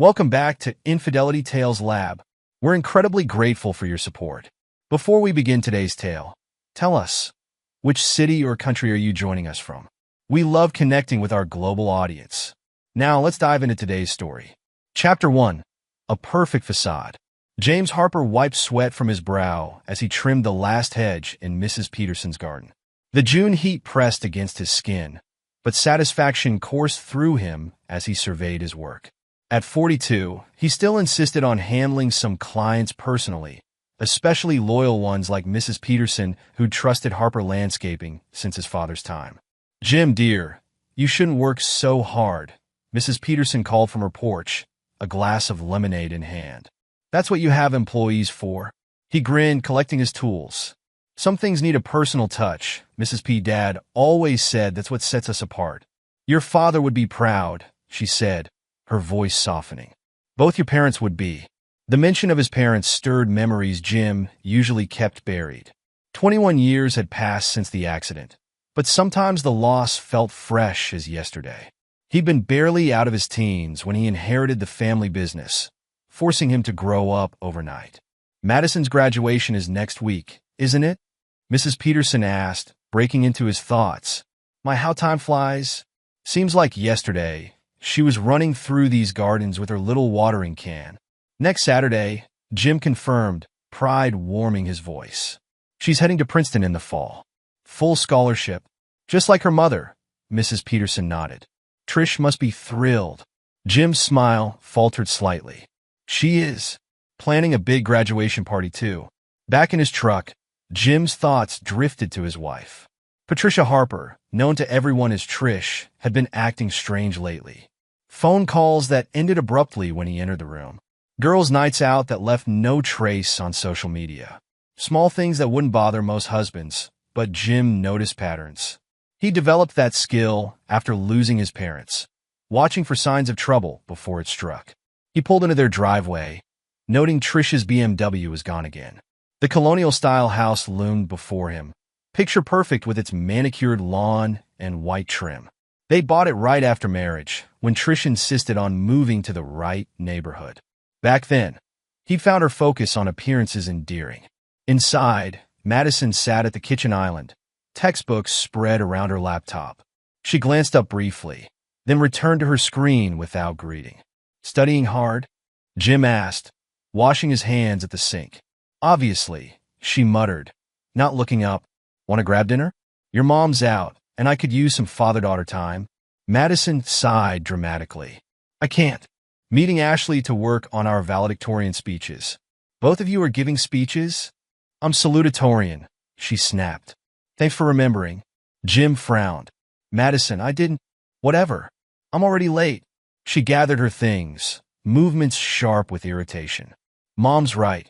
Welcome back to Infidelity Tales Lab. We're incredibly grateful for your support. Before we begin today's tale, tell us, which city or country are you joining us from? We love connecting with our global audience. Now let's dive into today's story. Chapter 1. A Perfect Facade. James Harper wiped sweat from his brow as he trimmed the last hedge in Mrs. Peterson's garden. The June heat pressed against his skin, but satisfaction coursed through him as he surveyed his work. At 42, he still insisted on handling some clients personally, especially loyal ones like Mrs. Peterson, who'd trusted Harper Landscaping since his father's time. "Jim, dear, you shouldn't work so hard," Mrs. Peterson called from her porch, a glass of lemonade in hand. "That's what you have employees for." He grinned, collecting his tools. "Some things need a personal touch," Mrs. P. Dad always said. "That's what sets us apart." "Your father would be proud," she said, her voice softening. "Both your parents would be." The mention of his parents stirred memories Jim usually kept buried. 21 years had passed since the accident, but sometimes the loss felt fresh as yesterday. He'd been barely out of his teens when he inherited the family business, forcing him to grow up overnight. "Madison's graduation is next week, isn't it?" Mrs. Peterson asked, breaking into his thoughts. How time flies. Seems like yesterday. She was running through these gardens with her little watering can. "Next Saturday," Jim confirmed, pride warming his voice. "She's heading to Princeton in the fall. Full scholarship. Just like her mother," Mrs. Peterson nodded. "Trish must be thrilled." Jim's smile faltered slightly. "She is. Planning a big graduation party, too." Back in his truck, Jim's thoughts drifted to his wife. Patricia Harper, known to everyone as Trish, had been acting strange lately. Phone calls that ended abruptly when he entered the room. Girls' nights out that left no trace on social media. Small things that wouldn't bother most husbands, but Jim noticed patterns. He developed that skill after losing his parents, watching for signs of trouble before it struck. He pulled into their driveway, noting Trish's BMW was gone again. The colonial-style house loomed before him, picture perfect with its manicured lawn and white trim. They bought it right after marriage, when Trish insisted on moving to the right neighborhood. Back then, he found her focus on appearances endearing. Inside, Madison sat at the kitchen island, textbooks spread around her laptop. She glanced up briefly, then returned to her screen without greeting. "Studying hard?" Jim asked, washing his hands at the sink. "Obviously," she muttered, not looking up. "Want to grab dinner? Your mom's out, and I could use some father-daughter time." Madison sighed dramatically. "I can't. Meeting Ashley to work on our valedictorian speeches." "Both of you are giving speeches?" "I'm salutatorian," she snapped. "Thanks for remembering." Jim frowned. "Madison, I didn't—" "Whatever. I'm already late." She gathered her things, movements sharp with irritation. "Mom's right.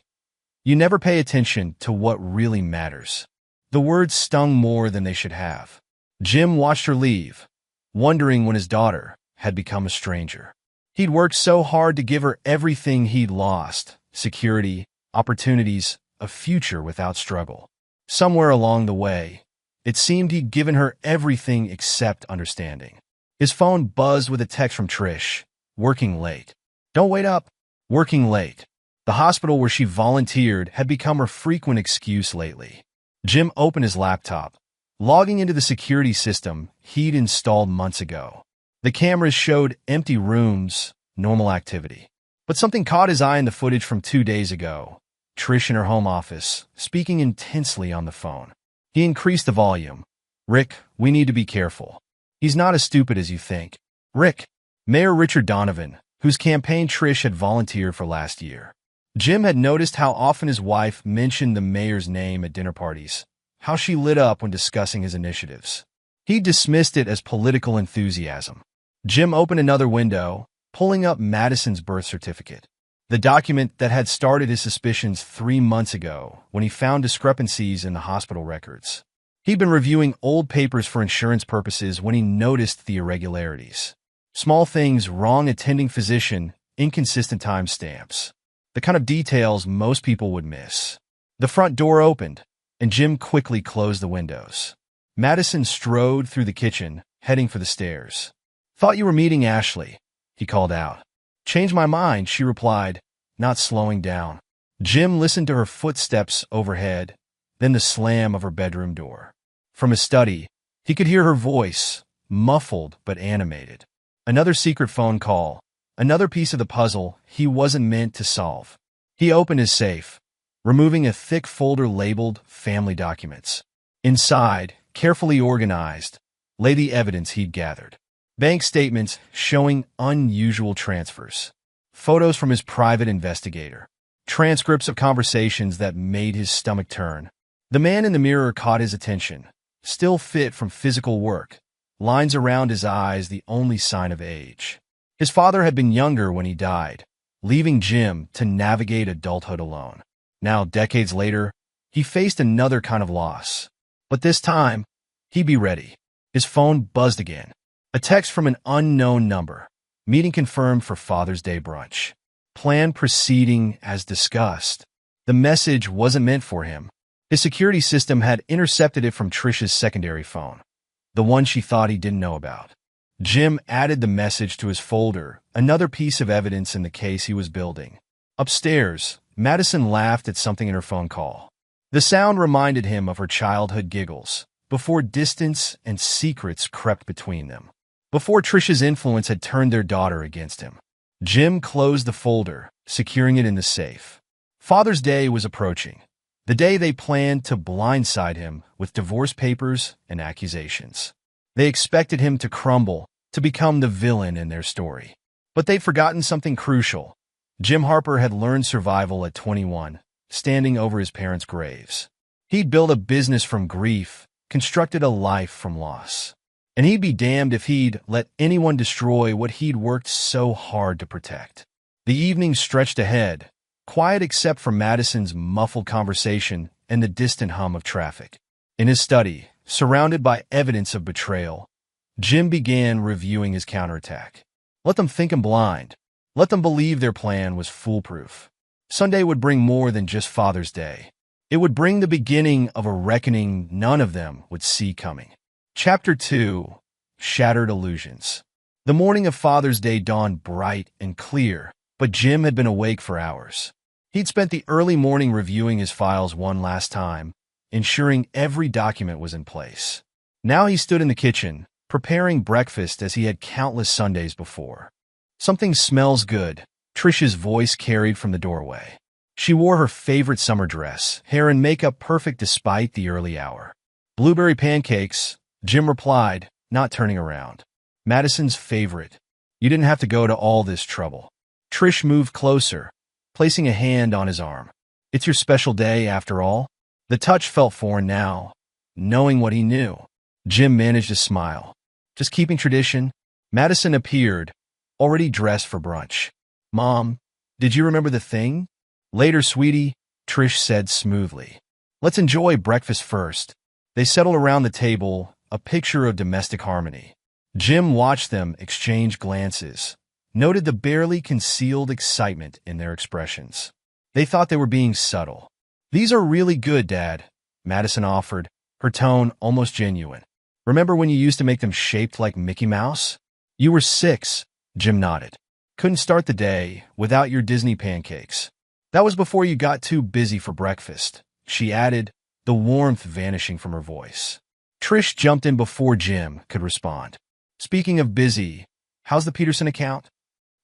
You never pay attention to what really matters." The words stung more than they should have. Jim watched her leave, wondering when his daughter had become a stranger. He'd worked so hard to give her everything he'd lost: security, opportunities, a future without struggle. Somewhere along the way, it seemed he'd given her everything except understanding. His phone buzzed with a text from Trish. "Working late." "Don't wait up." "Working late." The hospital where she volunteered had become her frequent excuse lately. Jim opened his laptop, logging into the security system he'd installed months ago. The cameras showed empty rooms, normal activity. But something caught his eye in the footage from 2 days ago. Trish in her home office, speaking intensely on the phone. He increased the volume. "Rick, we need to be careful. He's not as stupid as you think." Rick, Mayor Richard Donovan, whose campaign Trish had volunteered for last year. Jim had noticed how often his wife mentioned the mayor's name at dinner parties, how she lit up when discussing his initiatives. He dismissed it as political enthusiasm. Jim opened another window, pulling up Madison's birth certificate, the document that had started his suspicions 3 months ago when he found discrepancies in the hospital records. He'd been reviewing old papers for insurance purposes when he noticed the irregularities. Small things: wrong attending physician, inconsistent timestamps. The kind of details most people would miss. The front door opened, and Jim quickly closed the windows. Madison strode through the kitchen, heading for the stairs. "Thought you were meeting Ashley," he called out. Changed my mind, she replied, not slowing down. Jim listened to her footsteps overhead, then the slam of her bedroom door. From his study, he could hear her voice, muffled but animated. Another secret phone call, another piece of the puzzle he wasn't meant to solve. He opened his safe, removing a thick folder labeled Family Documents. Inside, carefully organized, lay the evidence he'd gathered. Bank statements showing unusual transfers, photos from his private investigator, transcripts of conversations that made his stomach turn. The man in the mirror caught his attention, still fit from physical work, lines around his eyes the only sign of age. His father had been younger when he died, leaving Jim to navigate adulthood alone. Now, decades later, he faced another kind of loss. But this time, he'd be ready. His phone buzzed again. A text from an unknown number. Meeting confirmed for Father's Day brunch. Plan proceeding as discussed. The message wasn't meant for him. His security system had intercepted it from Trish's secondary phone, the one she thought he didn't know about. Jim added the message to his folder, another piece of evidence in the case he was building. Upstairs, Madison laughed at something in her phone call. The sound reminded him of her childhood giggles, before distance and secrets crept between them. Before Trish's influence had turned their daughter against him. Jim closed the folder, securing it in the safe. Father's Day was approaching, the day they planned to blindside him with divorce papers and accusations. They expected him to crumble, to become the villain in their story. But they'd forgotten something crucial. Jim Harper had learned survival at 21, standing over his parents' graves. He'd built a business from grief, constructed a life from loss. And he'd be damned if he'd let anyone destroy what he'd worked so hard to protect. The evening stretched ahead, quiet except for Madison's muffled conversation and the distant hum of traffic. In his study, surrounded by evidence of betrayal, Jim began reviewing his counterattack. Let them think him blind. Let them believe their plan was foolproof. Sunday would bring more than just Father's Day. It would bring the beginning of a reckoning none of them would see coming. Chapter 2. Shattered Illusions. The morning of Father's Day dawned bright and clear, but Jim had been awake for hours. He'd spent the early morning reviewing his files one last time, ensuring every document was in place. Now he stood in the kitchen, preparing breakfast as he had countless Sundays before. Something smells good, Trish's voice carried from the doorway. She wore her favorite summer dress, hair and makeup perfect despite the early hour. Blueberry pancakes, Jim replied, not turning around. Madison's favorite. You didn't have to go to all this trouble. Trish moved closer, placing a hand on his arm. It's your special day, after all. The touch felt foreign now, knowing what he knew. Jim managed to smile. Just keeping tradition. Madison appeared, already dressed for brunch. Mom, did you remember the thing? Later, sweetie, Trish said smoothly. Let's enjoy breakfast first. They settled around the table, a picture of domestic harmony. Jim watched them exchange glances, noted the barely concealed excitement in their expressions. They thought they were being subtle. These are really good, Dad, Madison offered, her tone almost genuine. Remember when you used to make them shaped like Mickey Mouse? You were 6, Jim nodded. Couldn't start the day without your Disney pancakes. That was before you got too busy for breakfast, she added, the warmth vanishing from her voice. Trish jumped in before Jim could respond. Speaking of busy, how's the Peterson account?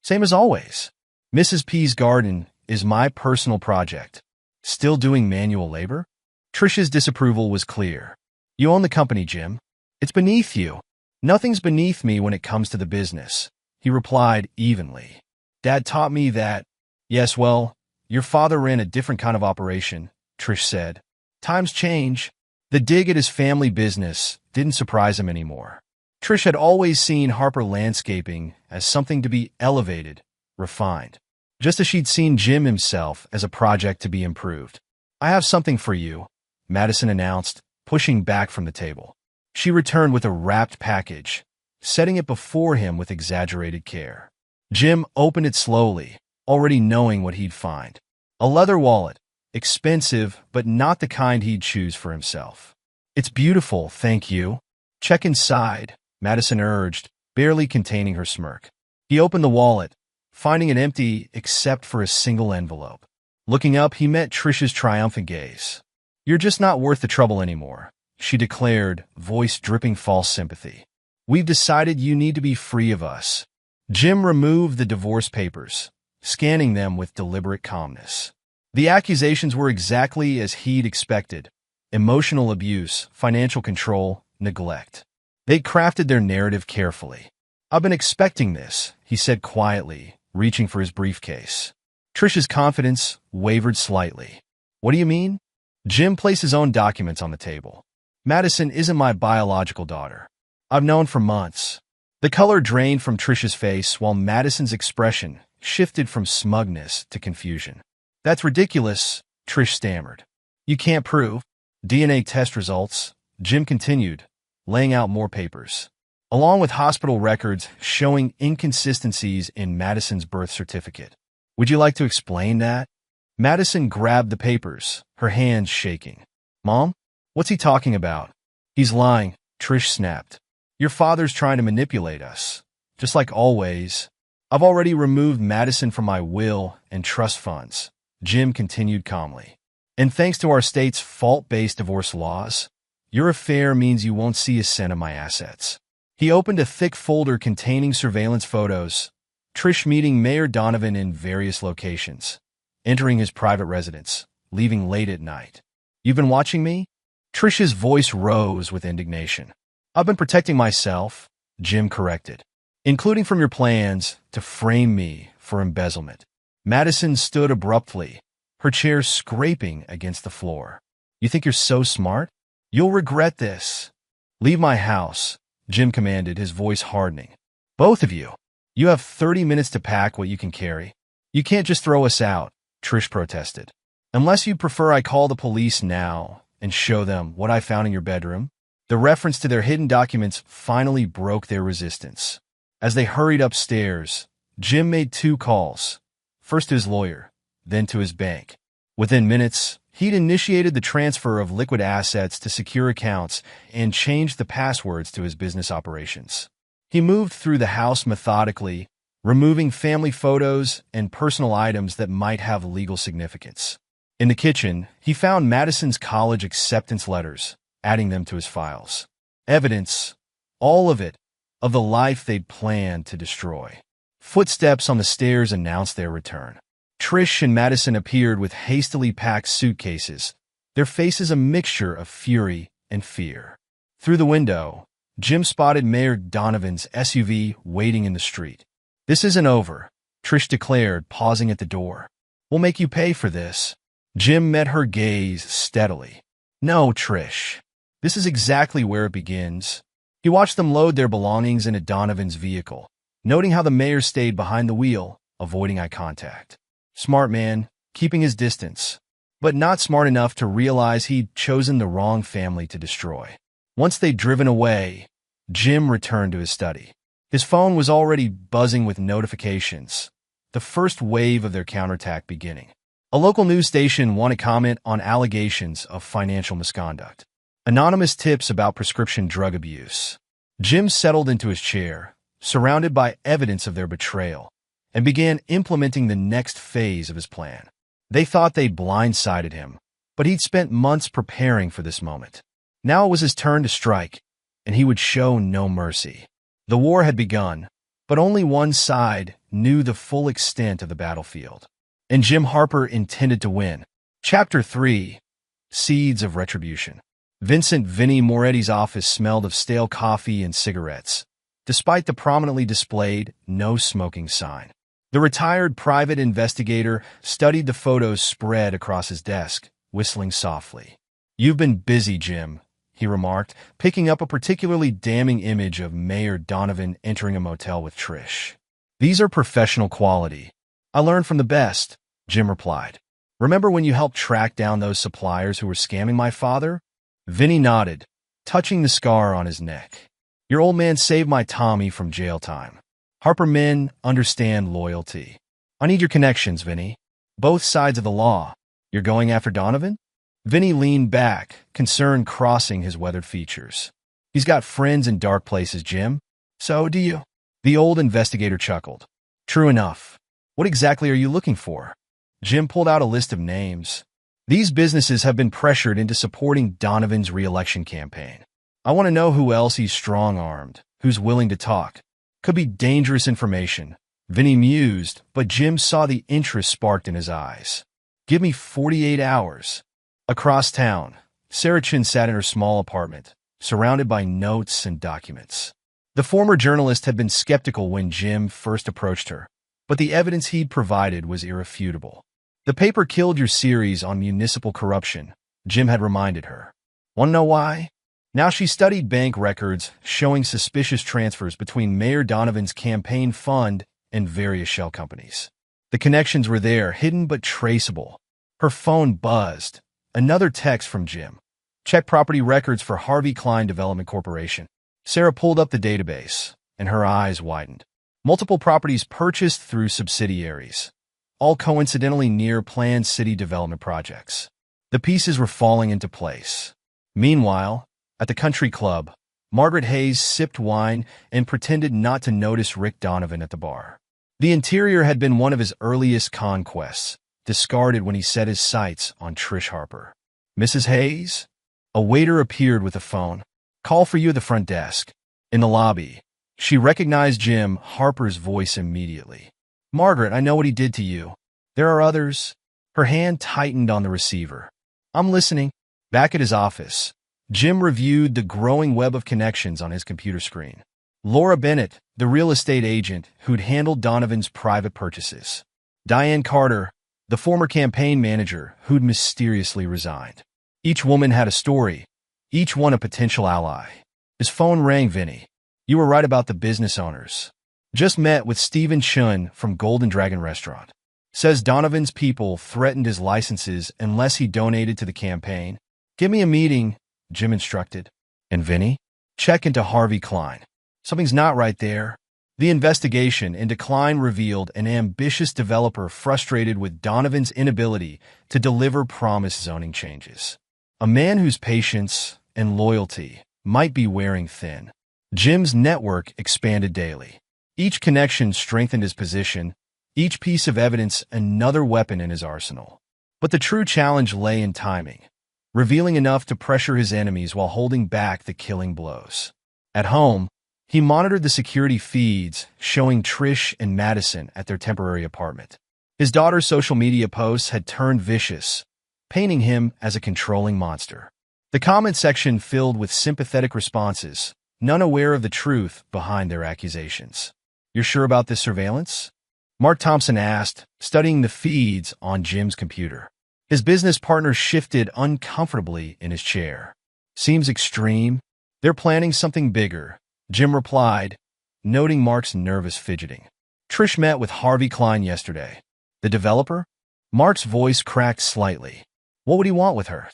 Same as always. Mrs. P's garden is my personal project. Still doing manual labor? Trish's disapproval was clear. You own the company, Jim. It's beneath you. Nothing's beneath me when it comes to the business, he replied evenly. Dad taught me that. Yes, well, your father ran a different kind of operation, Trish said. Times change. The dig at his family business didn't surprise him anymore. Trish had always seen Harper Landscaping as something to be elevated, refined, just as she'd seen Jim himself as a project to be improved. I have something for you, Madison announced, pushing back from the table. She returned with a wrapped package, setting it before him with exaggerated care. Jim opened it slowly, already knowing what he'd find. A leather wallet, expensive but not the kind he'd choose for himself. It's beautiful, thank you. Check inside, Madison urged, barely containing her smirk. He opened the wallet, finding it empty except for a single envelope. Looking up, he met Trish's triumphant gaze. "You're just not worth the trouble anymore," she declared, voice dripping false sympathy. "We've decided you need to be free of us." Jim removed the divorce papers, scanning them with deliberate calmness. The accusations were exactly as he'd expected: emotional abuse, financial control, neglect. They'd crafted their narrative carefully. "I've been expecting this," he said quietly, reaching for his briefcase. Trish's confidence wavered slightly. "What do you mean?" Jim placed his own documents on the table. "Madison isn't my biological daughter. I've known for months." The color drained from Trish's face while Madison's expression shifted from smugness to confusion. "That's ridiculous," Trish stammered. "You can't prove." "DNA test results," Jim continued, laying out more papers, along with hospital records showing inconsistencies in Madison's birth certificate. "Would you like to explain that?" Madison grabbed the papers, her hands shaking. "Mom? What's he talking about?" "He's lying," Trish snapped. "Your father's trying to manipulate us. Just like always." "I've already removed Madison from my will and trust funds," Jim continued calmly. "And thanks to our state's fault-based divorce laws, your affair means you won't see a cent of my assets." He opened a thick folder containing surveillance photos, Trish meeting Mayor Donovan in various locations, entering his private residence, leaving late at night. "You've been watching me?" Trish's voice rose with indignation. "I've been protecting myself," Jim corrected, "including from your plans to frame me for embezzlement." Madison stood abruptly, her chair scraping against the floor. "You think you're so smart? You'll regret this." "Leave my house," Jim commanded, his voice hardening. "Both of you. You have 30 minutes to pack what you can carry. You can't just throw us out," Trish protested. "Unless you prefer I call the police now and show them what I found in your bedroom." The reference to their hidden documents finally broke their resistance. As they hurried upstairs, Jim made 2 calls, first to his lawyer, then to his bank. Within minutes, he'd initiated the transfer of liquid assets to secure accounts and changed the passwords to his business operations. He moved through the house methodically, removing family photos and personal items that might have legal significance. In the kitchen, he found Madison's college acceptance letters, adding them to his files. Evidence, all of it, of the life they'd planned to destroy. Footsteps on the stairs announced their return. Trish and Madison appeared with hastily packed suitcases, their faces a mixture of fury and fear. Through the window, Jim spotted Mayor Donovan's SUV waiting in the street. "This isn't over," Trish declared, pausing at the door. "We'll make you pay for this." Jim met her gaze steadily. "No, Trish. This is exactly where it begins." He watched them load their belongings into Donovan's vehicle, noting how the mayor stayed behind the wheel, avoiding eye contact. Smart man, keeping his distance, but not smart enough to realize he'd chosen the wrong family to destroy. Once they'd driven away, Jim returned to his study. His phone was already buzzing with notifications, the first wave of their counterattack beginning. A local news station wanted comment on allegations of financial misconduct. Anonymous tips about prescription drug abuse. Jim settled into his chair, surrounded by evidence of their betrayal, and began implementing the next phase of his plan. They thought they'd blindsided him, but he'd spent months preparing for this moment. Now it was his turn to strike, and he would show no mercy. The war had begun, but only one side knew the full extent of the battlefield. And Jim Harper intended to win. Chapter 3. Seeds of Retribution. Vincent Vinnie Moretti's office smelled of stale coffee and cigarettes, despite the prominently displayed no smoking sign. The retired private investigator studied the photos spread across his desk, whistling softly. "You've been busy, Jim," he remarked, picking up a particularly damning image of Mayor Donovan entering a motel with Trish. "These are professional quality. I learned from the best," Jim replied. "Remember when you helped track down those suppliers who were scamming my father?" Vinny nodded, touching the scar on his neck. "Your old man saved my Tommy from jail time." Harper men understand loyalty. "I need your connections, Vinny. Both sides of the law. You're going after Donovan?" Vinny leaned back, concern crossing his weathered features. "He's got friends in dark places, Jim. So do you." The old investigator chuckled. "True enough. What exactly are you looking for? Jim pulled out a list of names. These businesses have been pressured into supporting Donovan's re-election campaign. I want to know who else he's strong-armed, who's willing to talk. Could be dangerous information. Vinny mused, but Jim saw the interest sparked in his eyes. Give me 48 hours. Across town, Sarah Chin sat in her small apartment, surrounded by notes and documents. The former journalist had been skeptical when Jim first approached her, but the evidence he'd provided was irrefutable. The paper killed your series on municipal corruption, Jim had reminded her. Want to know why? Now she studied bank records showing suspicious transfers between Mayor Donovan's campaign fund and various shell companies. The connections were there, hidden but traceable. Her phone buzzed. Another text from Jim. Check property records for Harvey Klein Development Corporation. Sarah pulled up the database, and her eyes widened. Multiple properties purchased through subsidiaries, all coincidentally near planned city development projects. The pieces were falling into place. Meanwhile, at the country club, Margaret Hayes sipped wine and pretended not to notice Rick Donovan at the bar. The interior had been one of his earliest conquests, discarded when he set his sights on Trish Harper. Mrs. Hayes? A waiter appeared with a phone. Call for you at the front desk. In the lobby, she recognized Jim Harper's voice immediately. Margaret, I know what he did to you. There are others. Her hand tightened on the receiver. I'm listening. Back at his office, Jim reviewed the growing web of connections on his computer screen. Laura Bennett, the real estate agent who'd handled Donovan's private purchases. Diane Carter, the former campaign manager who'd mysteriously resigned. Each woman had a story, each one a potential ally. His phone rang. Vinny. You were right about the business owners. Just met with Stephen Chun from Golden Dragon Restaurant. Says Donovan's people threatened his licenses unless he donated to the campaign. Give me a meeting, Jim instructed. And Vinny? Check into Harvey Klein. Something's not right there. The investigation into Klein revealed an ambitious developer frustrated with Donovan's inability to deliver promised zoning changes. A man whose patience and loyalty might be wearing thin. Jim's network expanded daily. Each connection strengthened his position, each piece of evidence another weapon in his arsenal. But the true challenge lay in timing, revealing enough to pressure his enemies while holding back the killing blows. At home, he monitored the security feeds showing Trish and Madison at their temporary apartment. His daughter's social media posts had turned vicious, painting him as a controlling monster. The comment section filled with sympathetic responses, none aware of the truth behind their accusations. You're sure about this surveillance? Mark Thompson asked, studying the feeds on Jim's computer. His business partner shifted uncomfortably in his chair. Seems extreme. They're planning something bigger, Jim replied, noting Mark's nervous fidgeting. Trish met with Harvey Klein yesterday. The developer? Mark's voice cracked slightly. What would he want with her?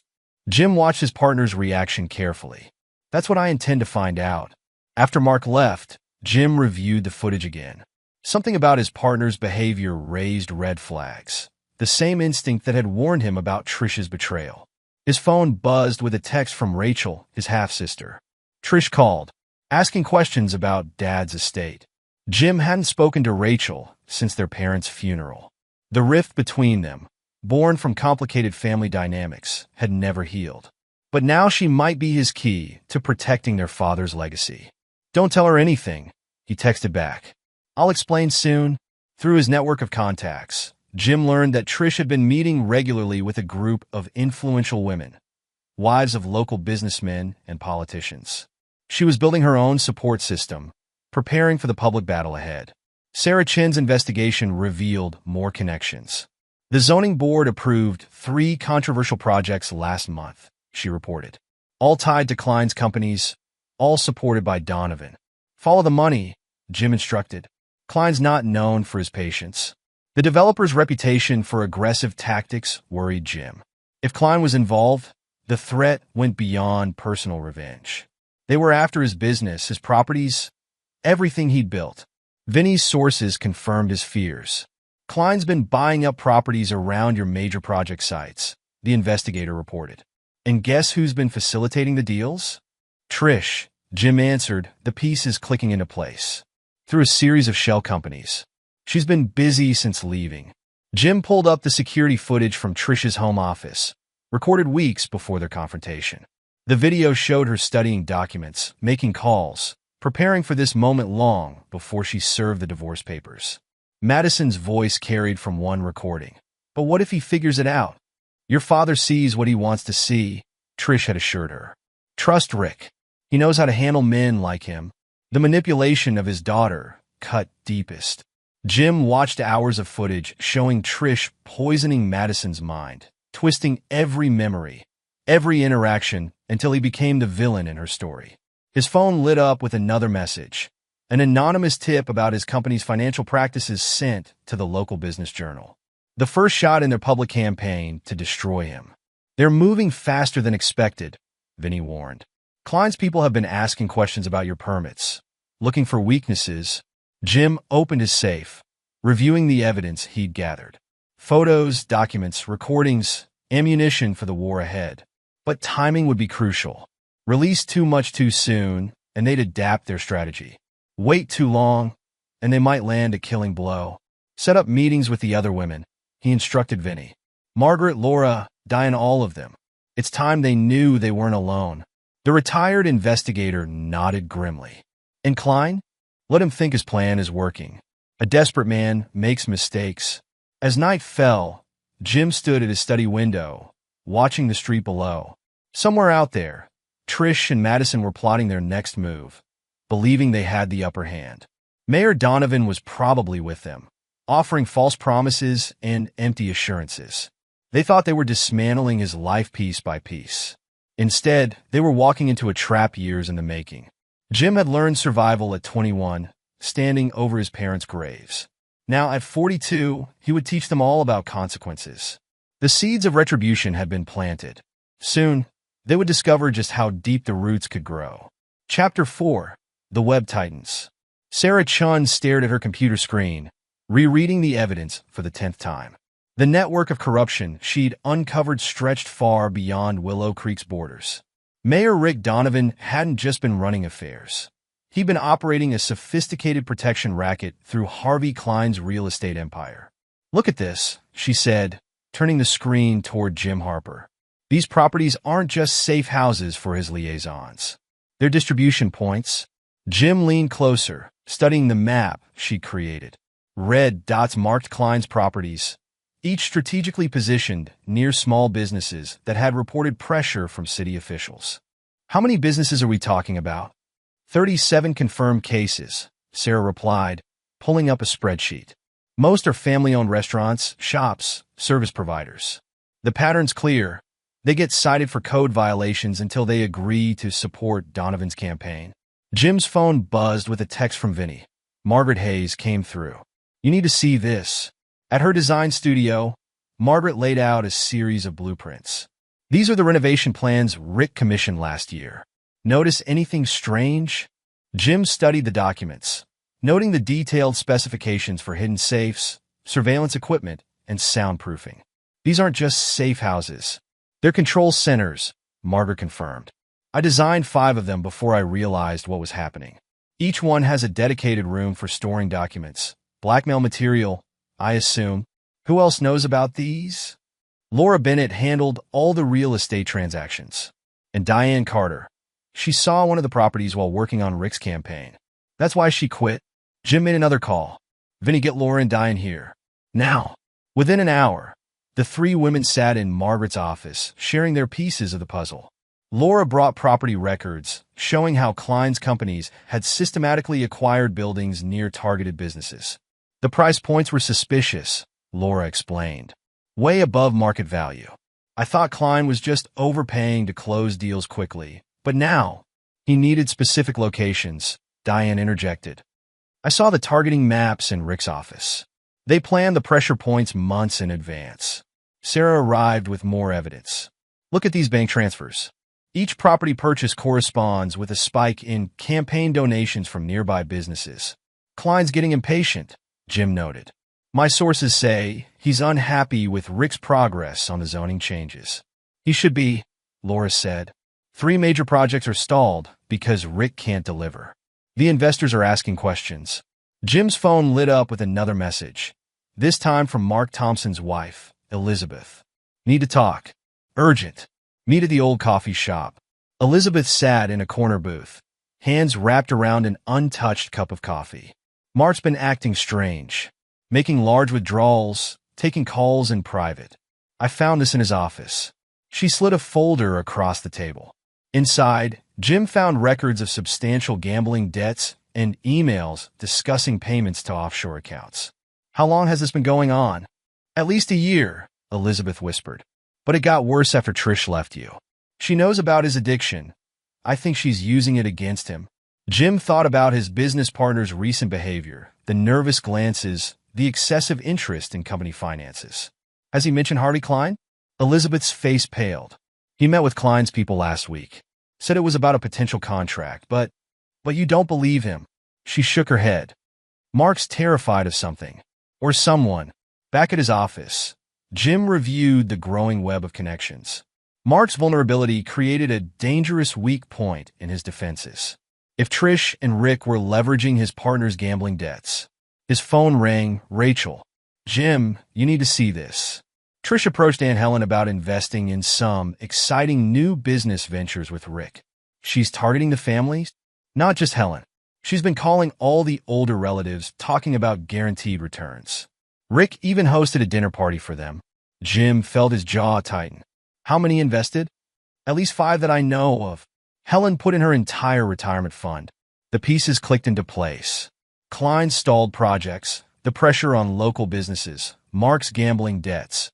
Jim watched his partner's reaction carefully. That's what I intend to find out. After Mark left, Jim reviewed the footage again. Something about his partner's behavior raised red flags, the same instinct that had warned him about Trish's betrayal. His phone buzzed with a text from Rachel, his half-sister. Trish called, asking questions about Dad's estate. Jim hadn't spoken to Rachel since their parents' funeral. The rift between them, born from complicated family dynamics, had never healed. But now she might be his key to protecting their father's legacy. Don't tell her anything, he texted back. I'll explain soon. Through his network of contacts, Jim learned that Trish had been meeting regularly with a group of influential women, wives of local businessmen and politicians. She was building her own support system, preparing for the public battle ahead. Sarah Chin's investigation revealed more connections. The zoning board approved 3 controversial projects last month, she reported. All tied to Klein's companies, all supported by Donovan. Follow the money, Jim instructed. Klein's not known for his patience. The developer's reputation for aggressive tactics worried Jim. If Klein was involved, the threat went beyond personal revenge. They were after his business, his properties, everything he'd built. Vinny's sources confirmed his fears. Klein's been buying up properties around your major project sites, the investigator reported. And guess who's been facilitating the deals? Trish, Jim answered, the pieces clicking into place. Through a series of shell companies. She's been busy since leaving. Jim pulled up the security footage from Trish's home office, recorded weeks before their confrontation. The video showed her studying documents, making calls, preparing for this moment long before she served the divorce papers. Madison's voice carried from one recording. But what if he figures it out? Your father sees what he wants to see, Trish had assured her. Trust Rick. He knows how to handle men like him. The manipulation of his daughter cut deepest. Jim watched hours of footage showing Trish poisoning Madison's mind, twisting every memory, every interaction until he became the villain in her story. His phone lit up with another message, an anonymous tip about his company's financial practices sent to the local business journal. The first shot in their public campaign to destroy him. They're moving faster than expected, Vinny warned. Klein's people have been asking questions about your permits, looking for weaknesses. Jim opened his safe, reviewing the evidence he'd gathered. Photos, documents, recordings, ammunition for the war ahead. But timing would be crucial. Release too much too soon, and they'd adapt their strategy. Wait too long, and they might land a killing blow. Set up meetings with the other women, he instructed Vinny. Margaret, Laura, Diane, all of them. It's time they knew they weren't alone. The retired investigator nodded grimly. And Klein? Let him think his plan is working. A desperate man makes mistakes. As night fell, Jim stood at his study window, watching the street below. Somewhere out there, Trish and Madison were plotting their next move, believing they had the upper hand. Mayor Donovan was probably with them, offering false promises and empty assurances. They thought they were dismantling his life piece by piece. Instead, they were walking into a trap years in the making. Jim had learned survival at 21, standing over his parents' graves. Now, at 42, he would teach them all about consequences. The seeds of retribution had been planted. Soon, they would discover just how deep the roots could grow. Chapter 4. The Web Titans. Sarah Chun stared at her computer screen, rereading the evidence for the 10th time. The network of corruption she'd uncovered stretched far beyond Willow Creek's borders. Mayor Rick Donovan hadn't just been running affairs. He'd been operating a sophisticated protection racket through Harvey Klein's real estate empire. Look at this, she said, turning the screen toward Jim Harper. These properties aren't just safe houses for his liaisons. They're distribution points. Jim leaned closer, studying the map she'd created. Red dots marked Klein's properties, each strategically positioned near small businesses that had reported pressure from city officials. How many businesses are we talking about? 37 confirmed cases, Sarah replied, pulling up a spreadsheet. Most are family-owned restaurants, shops, service providers. The pattern's clear. They get cited for code violations until they agree to support Donovan's campaign. Jim's phone buzzed with a text from Vinny. Margaret Hayes came through. You need to see this. At her design studio, Margaret laid out a series of blueprints. These are the renovation plans Rick commissioned last year. Notice anything strange? Jim studied the documents, noting the detailed specifications for hidden safes, surveillance equipment, and soundproofing. These aren't just safe houses. They're control centers, Margaret confirmed. I designed 5 of them before I realized what was happening. Each one has a dedicated room for storing documents, blackmail material, I assume. Who else knows about these? Laura Bennett handled all the real estate transactions. And Diane Carter. She saw one of the properties while working on Rick's campaign. That's why she quit. Jim made another call. Vinny, get Laura and Diane here. Now. Within an hour, the 3 women sat in Margaret's office, sharing their pieces of the puzzle. Laura brought property records, showing how Klein's companies had systematically acquired buildings near targeted businesses. The price points were suspicious, Laura explained. Way above market value. I thought Klein was just overpaying to close deals quickly, but now, he needed specific locations, Diane interjected. I saw the targeting maps in Rick's office. They planned the pressure points months in advance. Sarah arrived with more evidence. Look at these bank transfers. Each property purchase corresponds with a spike in campaign donations from nearby businesses. Klein's getting impatient, Jim noted. My sources say he's unhappy with Rick's progress on the zoning changes. He should be, Laura said. 3 major projects are stalled because Rick can't deliver. The investors are asking questions. Jim's phone lit up with another message, this time from Mark Thompson's wife, Elizabeth. Need to talk. Urgent. Meet at the old coffee shop. Elizabeth sat in a corner booth, hands wrapped around an untouched cup of coffee. Mark's been acting strange, making large withdrawals, taking calls in private. I found this in his office. She slid a folder across the table. Inside, Jim found records of substantial gambling debts and emails discussing payments to offshore accounts. How long has this been going on? At least a year, Elizabeth whispered. But it got worse after Trish left you. She knows about his addiction. I think she's using it against him. Jim thought about his business partner's recent behavior, the nervous glances, the excessive interest in company finances. Has he mentioned Harvey Klein? Elizabeth's face paled. He met with Klein's people last week. Said it was about a potential contract, but you don't believe him. She shook her head. Mark's terrified of something. Or someone. Back at his office, Jim reviewed the growing web of connections. Mark's vulnerability created a dangerous weak point in his defenses. If Trish and Rick were leveraging his partner's gambling debts. His phone rang. Rachel. Jim, you need to see this. Trish approached Aunt Helen about investing in some exciting new business ventures with Rick. She's targeting the families, not just Helen. She's been calling all the older relatives, talking about guaranteed returns. Rick even hosted a dinner party for them. Jim felt his jaw tighten. How many invested? At least 5 that I know of. Helen put in her entire retirement fund. The pieces clicked into place. Klein's stalled projects, the pressure on local businesses, Mark's gambling debts,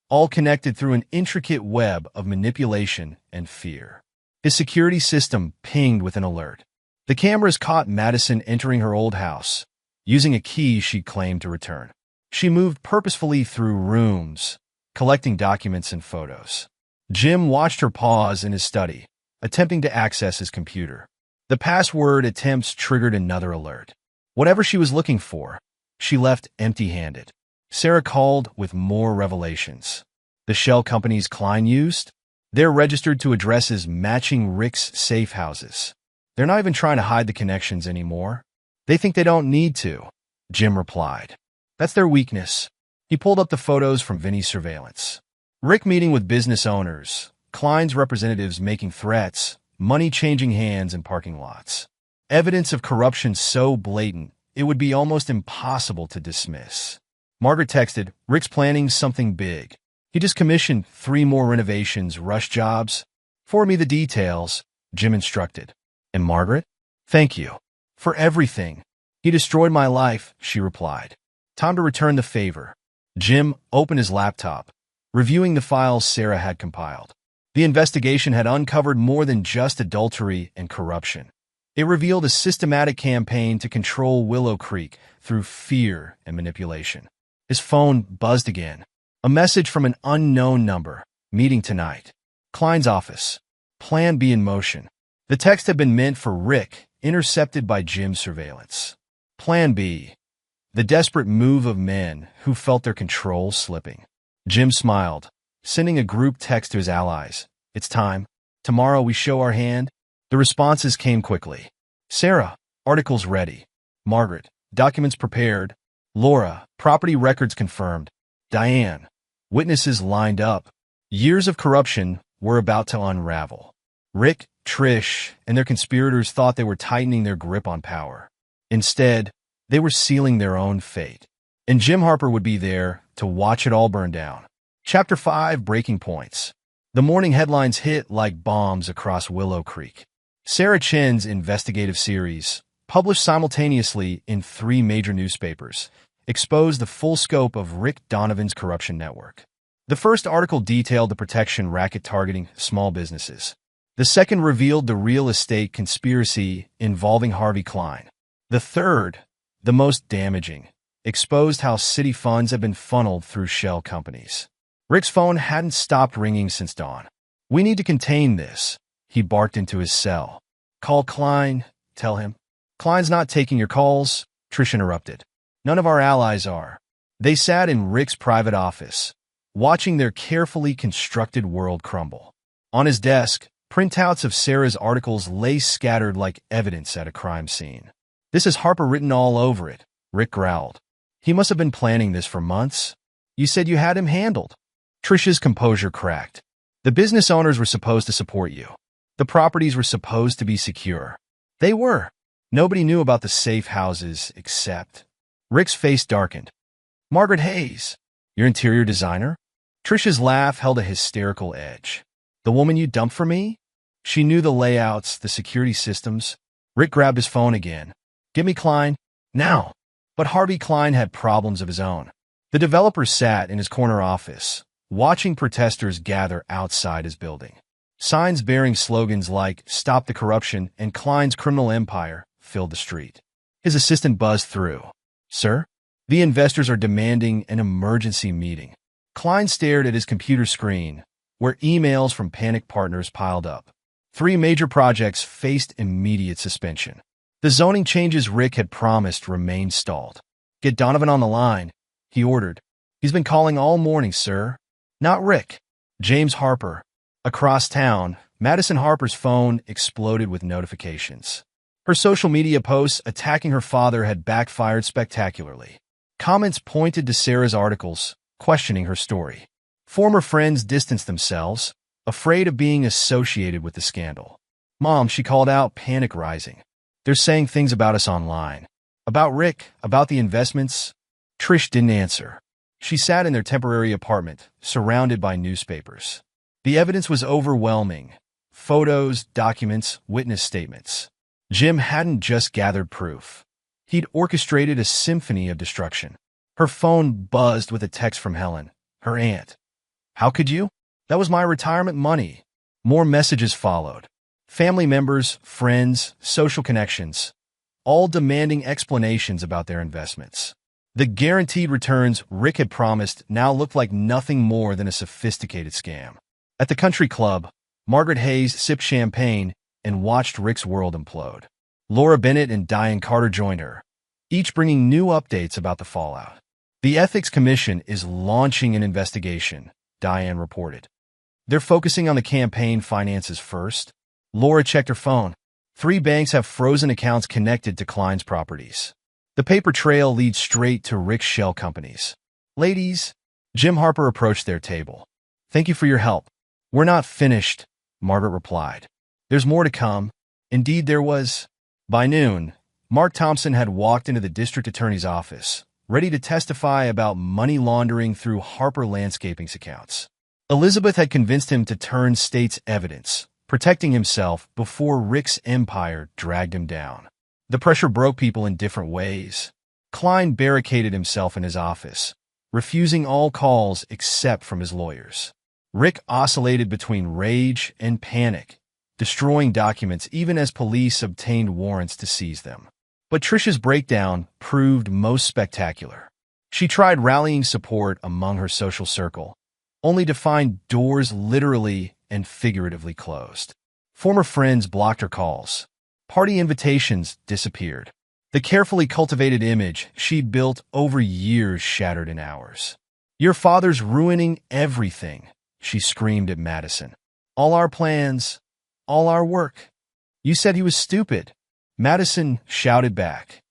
all connected through an intricate web of manipulation and fear. His security system pinged with an alert. The cameras caught Madison entering her old house, using a key she claimed to return. She moved purposefully through rooms, collecting documents and photos. Jim watched her pause in his study, attempting to access his computer. The password attempts triggered another alert. Whatever she was looking for, she left empty-handed. Sarah called with more revelations. The shell companies Klein used? They're registered to addresses matching Rick's safe houses. They're not even trying to hide the connections anymore. They think they don't need to, Jim replied. That's their weakness. He pulled up the photos from Vinny's surveillance. Rick meeting with business owners, Klein's representatives making threats, money changing hands in parking lots. Evidence of corruption so blatant, it would be almost impossible to dismiss. Margaret texted, Rick's planning something big. He just commissioned 3 more renovations, rush jobs. Forward me the details, Jim instructed. And Margaret? Thank you. For everything. He destroyed my life, she replied. Time to return the favor. Jim opened his laptop, reviewing the files Sarah had compiled. The investigation had uncovered more than just adultery and corruption. It revealed a systematic campaign to control Willow Creek through fear and manipulation. His phone buzzed again. A message from an unknown number. Meeting tonight. Klein's office. Plan B in motion. The text had been meant for Rick, intercepted by Jim's surveillance. Plan B. The desperate move of men who felt their control slipping. Jim smiled, sending a group text to his allies. It's time. Tomorrow we show our hand. The responses came quickly. Sarah, articles ready. Margaret, documents prepared. Laura, property records confirmed. Diane, witnesses lined up. Years of corruption were about to unravel. Rick, Trish, and their conspirators thought they were tightening their grip on power. Instead, they were sealing their own fate. And Jim Harper would be there to watch it all burn down. Chapter 5, Breaking Points. The morning headlines hit like bombs across Willow Creek. Sarah Chen's investigative series, published simultaneously in 3 major newspapers, exposed the full scope of Rick Donovan's corruption network. The first article detailed the protection racket targeting small businesses. The second revealed the real estate conspiracy involving Harvey Klein. The third, the most damaging, exposed how city funds have been funneled through shell companies. Rick's phone hadn't stopped ringing since dawn. We need to contain this, he barked into his cell. Call Klein, tell him. Klein's not taking your calls, Trish interrupted. None of our allies are. They sat in Rick's private office, watching their carefully constructed world crumble. On his desk, printouts of Sarah's articles lay scattered like evidence at a crime scene. This is Harper written all over it, Rick growled. He must have been planning this for months. You said you had him handled. Trisha's composure cracked. The business owners were supposed to support you. The properties were supposed to be secure. They were. Nobody knew about the safe houses except... Rick's face darkened. Margaret Hayes, your interior designer? Trisha's laugh held a hysterical edge. The woman you dumped for me? She knew the layouts, the security systems. Rick grabbed his phone again. Give me Klein. Now. But Harvey Klein had problems of his own. The developer sat in his corner office, watching protesters gather outside his building. Signs bearing slogans like "Stop the Corruption" and "Klein's Criminal Empire" filled the street. His assistant buzzed through. Sir? The investors are demanding an emergency meeting. Klein stared at his computer screen, where emails from panicked partners piled up. 3 major projects faced immediate suspension. The zoning changes Rick had promised remained stalled. Get Donovan on the line, he ordered. He's been calling all morning, sir. Not Rick. James Harper. Across town, Madison Harper's phone exploded with notifications. Her social media posts attacking her father had backfired spectacularly. Comments pointed to Sarah's articles, questioning her story. Former friends distanced themselves, afraid of being associated with the scandal. Mom, she called out, panic rising. They're saying things about us online. About Rick, about the investments. Trish didn't answer. She sat in their temporary apartment, surrounded by newspapers. The evidence was overwhelming. Photos, documents, witness statements. Jim hadn't just gathered proof. He'd orchestrated a symphony of destruction. Her phone buzzed with a text from Helen, her aunt. How could you? That was my retirement money. More messages followed. Family members, friends, social connections, all demanding explanations about their investments. The guaranteed returns Rick had promised now looked like nothing more than a sophisticated scam. At the country club, Margaret Hayes sipped champagne and watched Rick's world implode. Laura Bennett and Diane Carter joined her, each bringing new updates about the fallout. The Ethics Commission is launching an investigation, Diane reported. They're focusing on the campaign finances first. Laura checked her phone. 3 banks have frozen accounts connected to Klein's properties. The paper trail leads straight to Rick's shell companies. Ladies, Jim Harper approached their table. Thank you for your help. We're not finished, Margaret replied. There's more to come. Indeed there was. By noon, Mark Thompson had walked into the district attorney's office, ready to testify about money laundering through Harper Landscaping's accounts. Elizabeth had convinced him to turn state's evidence, protecting himself before Rick's empire dragged him down. The pressure broke people in different ways. Klein barricaded himself in his office, refusing all calls except from his lawyers. Rick oscillated between rage and panic, destroying documents even as police obtained warrants to seize them. But Trisha's breakdown proved most spectacular. She tried rallying support among her social circle, only to find doors literally and figuratively closed. Former friends blocked her calls. Party invitations disappeared. The carefully cultivated image she'd built over years shattered in hours. Your father's ruining everything, she screamed at Madison. All our plans, all our work. You said he was stupid. Madison shouted back.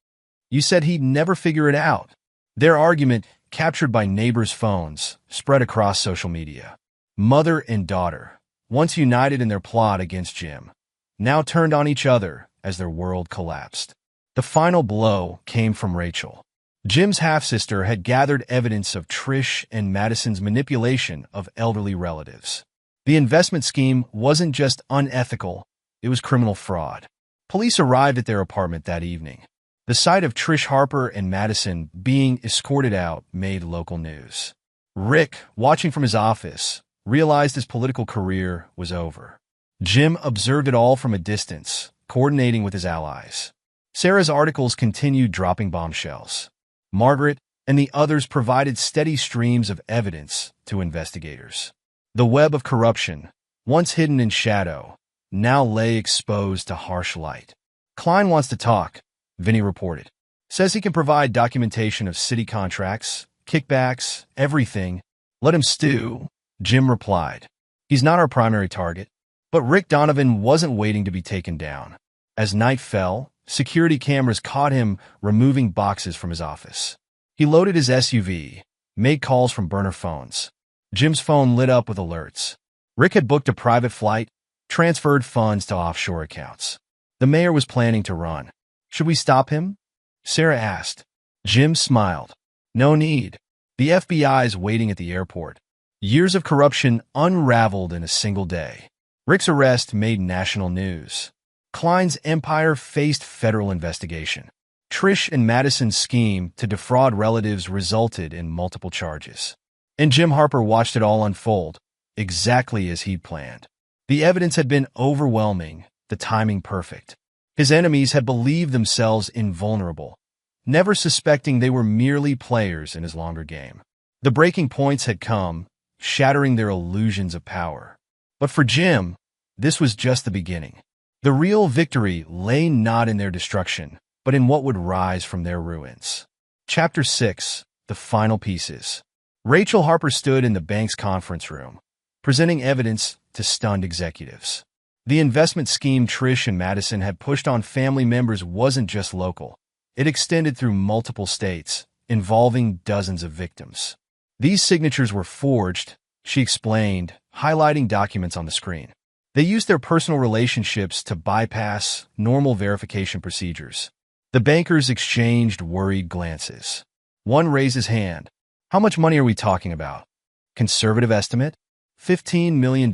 You said he'd never figure it out. Their argument, captured by neighbors' phones, spread across social media. Mother and daughter, once united in their plot against Jim, now turned on each other as their world collapsed. The final blow came from Rachel. Jim's half-sister had gathered evidence of Trish and Madison's manipulation of elderly relatives. The investment scheme wasn't just unethical, it was criminal fraud. Police arrived at their apartment that evening. The sight of Trish Harper and Madison being escorted out made local news. Rick, watching from his office, realized his political career was over. Jim observed it all from a distance, coordinating with his allies. Sarah's articles continued dropping bombshells. Margaret and the others provided steady streams of evidence to investigators. The web of corruption, once hidden in shadow, now lay exposed to harsh light. Klein wants to talk, Vinny reported. Says he can provide documentation of city contracts, kickbacks, everything. Let him stew, Jim replied. He's not our primary target. But Rick Donovan wasn't waiting to be taken down. As night fell, Security cameras caught him removing boxes from his office. He loaded his SUV, made calls from burner phones. Jim's phone lit up with alerts. Rick had booked a private flight, transferred funds to offshore accounts. The mayor was planning to run. Should we stop him? Sarah asked. Jim smiled. No need. The FBI's waiting at the airport. Years of corruption unraveled in a single day. Rick's arrest made national news. Klein's empire faced federal investigation. Trish and Madison's scheme to defraud relatives resulted in multiple charges. And Jim Harper watched it all unfold, exactly as he'd planned. The evidence had been overwhelming, the timing perfect. His enemies had believed themselves invulnerable, never suspecting they were merely players in his longer game. The breaking points had come, shattering their illusions of power. But for Jim, this was just the beginning. The real victory lay not in their destruction, but in what would rise from their ruins. Chapter 6. The Final Pieces. Rachel Harper stood in the bank's conference room, presenting evidence to stunned executives. The investment scheme Trish and Madison had pushed on family members wasn't just local. It extended through multiple states, involving dozens of victims. These signatures were forged, she explained, highlighting documents on the screen. They used their personal relationships to bypass normal verification procedures. The bankers exchanged worried glances. One raised his hand. How much money are we talking about? Conservative estimate? $15 million.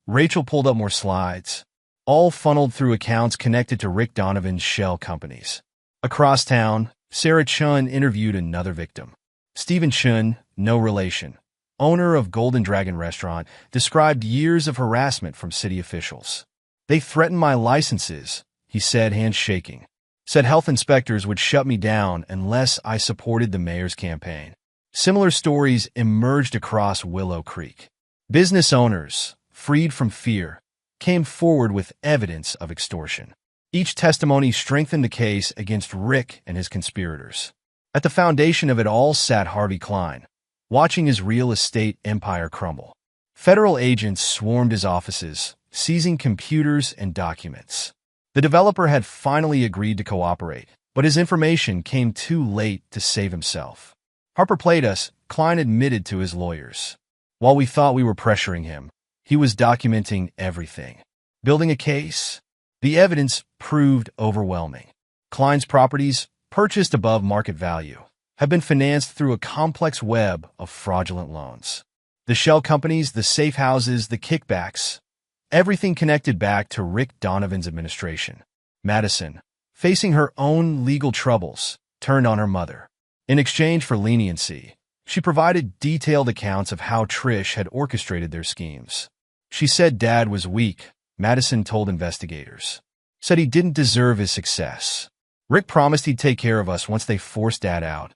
Rachel pulled up more slides, all funneled through accounts connected to Rick Donovan's shell companies. Across town, Sarah Chun interviewed another victim. Stephen Chun, no relation, owner of Golden Dragon Restaurant, described years of harassment from city officials. They threatened my licenses, he said, hands shaking. Said health inspectors would shut me down unless I supported the mayor's campaign. Similar stories emerged across Willow Creek. Business owners, freed from fear, came forward with evidence of extortion. Each testimony strengthened the case against Rick and his conspirators. At the foundation of it all sat Harvey Klein, watching his real estate empire crumble. Federal agents swarmed his offices, seizing computers and documents. The developer had finally agreed to cooperate, but his information came too late to save himself. Harper played us, Klein admitted to his lawyers. While we thought we were pressuring him, he was documenting everything. Building a case? The evidence proved overwhelming. Klein's properties, purchased above market value, have been financed through a complex web of fraudulent loans. The shell companies, the safe houses, the kickbacks, everything connected back to Rick Donovan's administration. Madison, facing her own legal troubles, turned on her mother. In exchange for leniency, she provided detailed accounts of how Trish had orchestrated their schemes. She said Dad was weak, Madison told investigators. Said he didn't deserve his success. Rick promised he'd take care of us once they forced Dad out.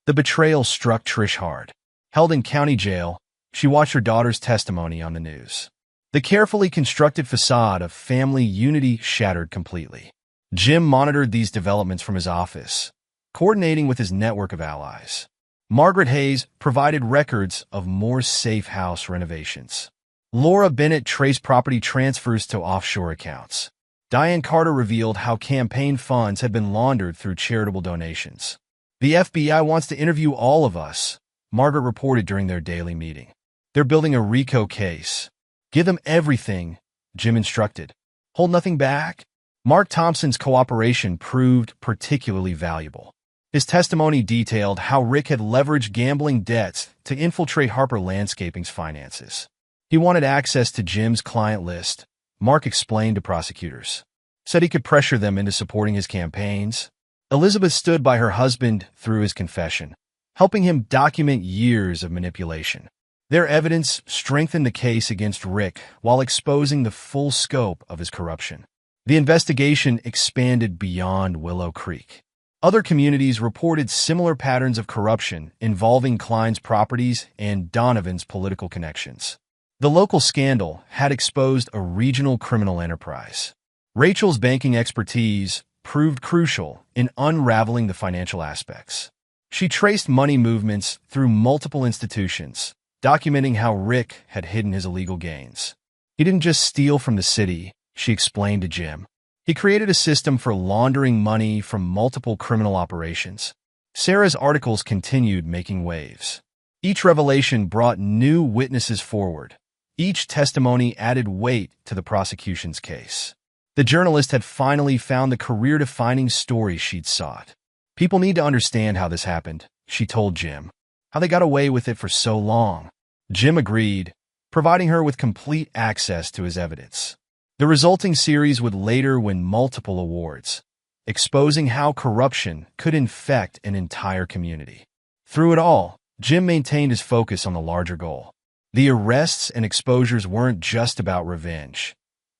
The betrayal struck Trish hard. Held in county jail, she watched her daughter's testimony on the news. The carefully constructed facade of family unity shattered completely. Jim monitored these developments from his office, coordinating with his network of allies. Margaret Hayes provided records of more safe house renovations. Laura Bennett traced property transfers to offshore accounts. Diane Carter revealed how campaign funds had been laundered through charitable donations. The FBI wants to interview all of us, Margaret reported during their daily meeting. They're building a RICO case. Give them everything, Jim instructed. Hold nothing back. Mark Thompson's cooperation proved particularly valuable. His testimony detailed how Rick had leveraged gambling debts to infiltrate Harper Landscaping's finances. He wanted access to Jim's client list, Mark explained to prosecutors. Said he could pressure them into supporting his campaigns. Elizabeth stood by her husband through his confession, helping him document years of manipulation. Their evidence strengthened the case against Rick while exposing the full scope of his corruption. The investigation expanded beyond Willow Creek. Other communities reported similar patterns of corruption involving Klein's properties and Donovan's political connections. The local scandal had exposed a regional criminal enterprise. Rachel's banking expertise proved crucial in unraveling the financial aspects. She traced money movements through multiple institutions, documenting how Rick had hidden his illegal gains. He didn't just steal from the city, she explained to Jim. He created a system for laundering money from multiple criminal operations. Sarah's articles continued making waves. Each revelation brought new witnesses forward. Each testimony added weight to the prosecution's case. The journalist had finally found the career-defining story she'd sought. People need to understand how this happened, she told Jim. How they got away with it for so long. Jim agreed, providing her with complete access to his evidence. The resulting series would later win multiple awards, exposing how corruption could infect an entire community. Through it all, Jim maintained his focus on the larger goal. The arrests and exposures weren't just about revenge.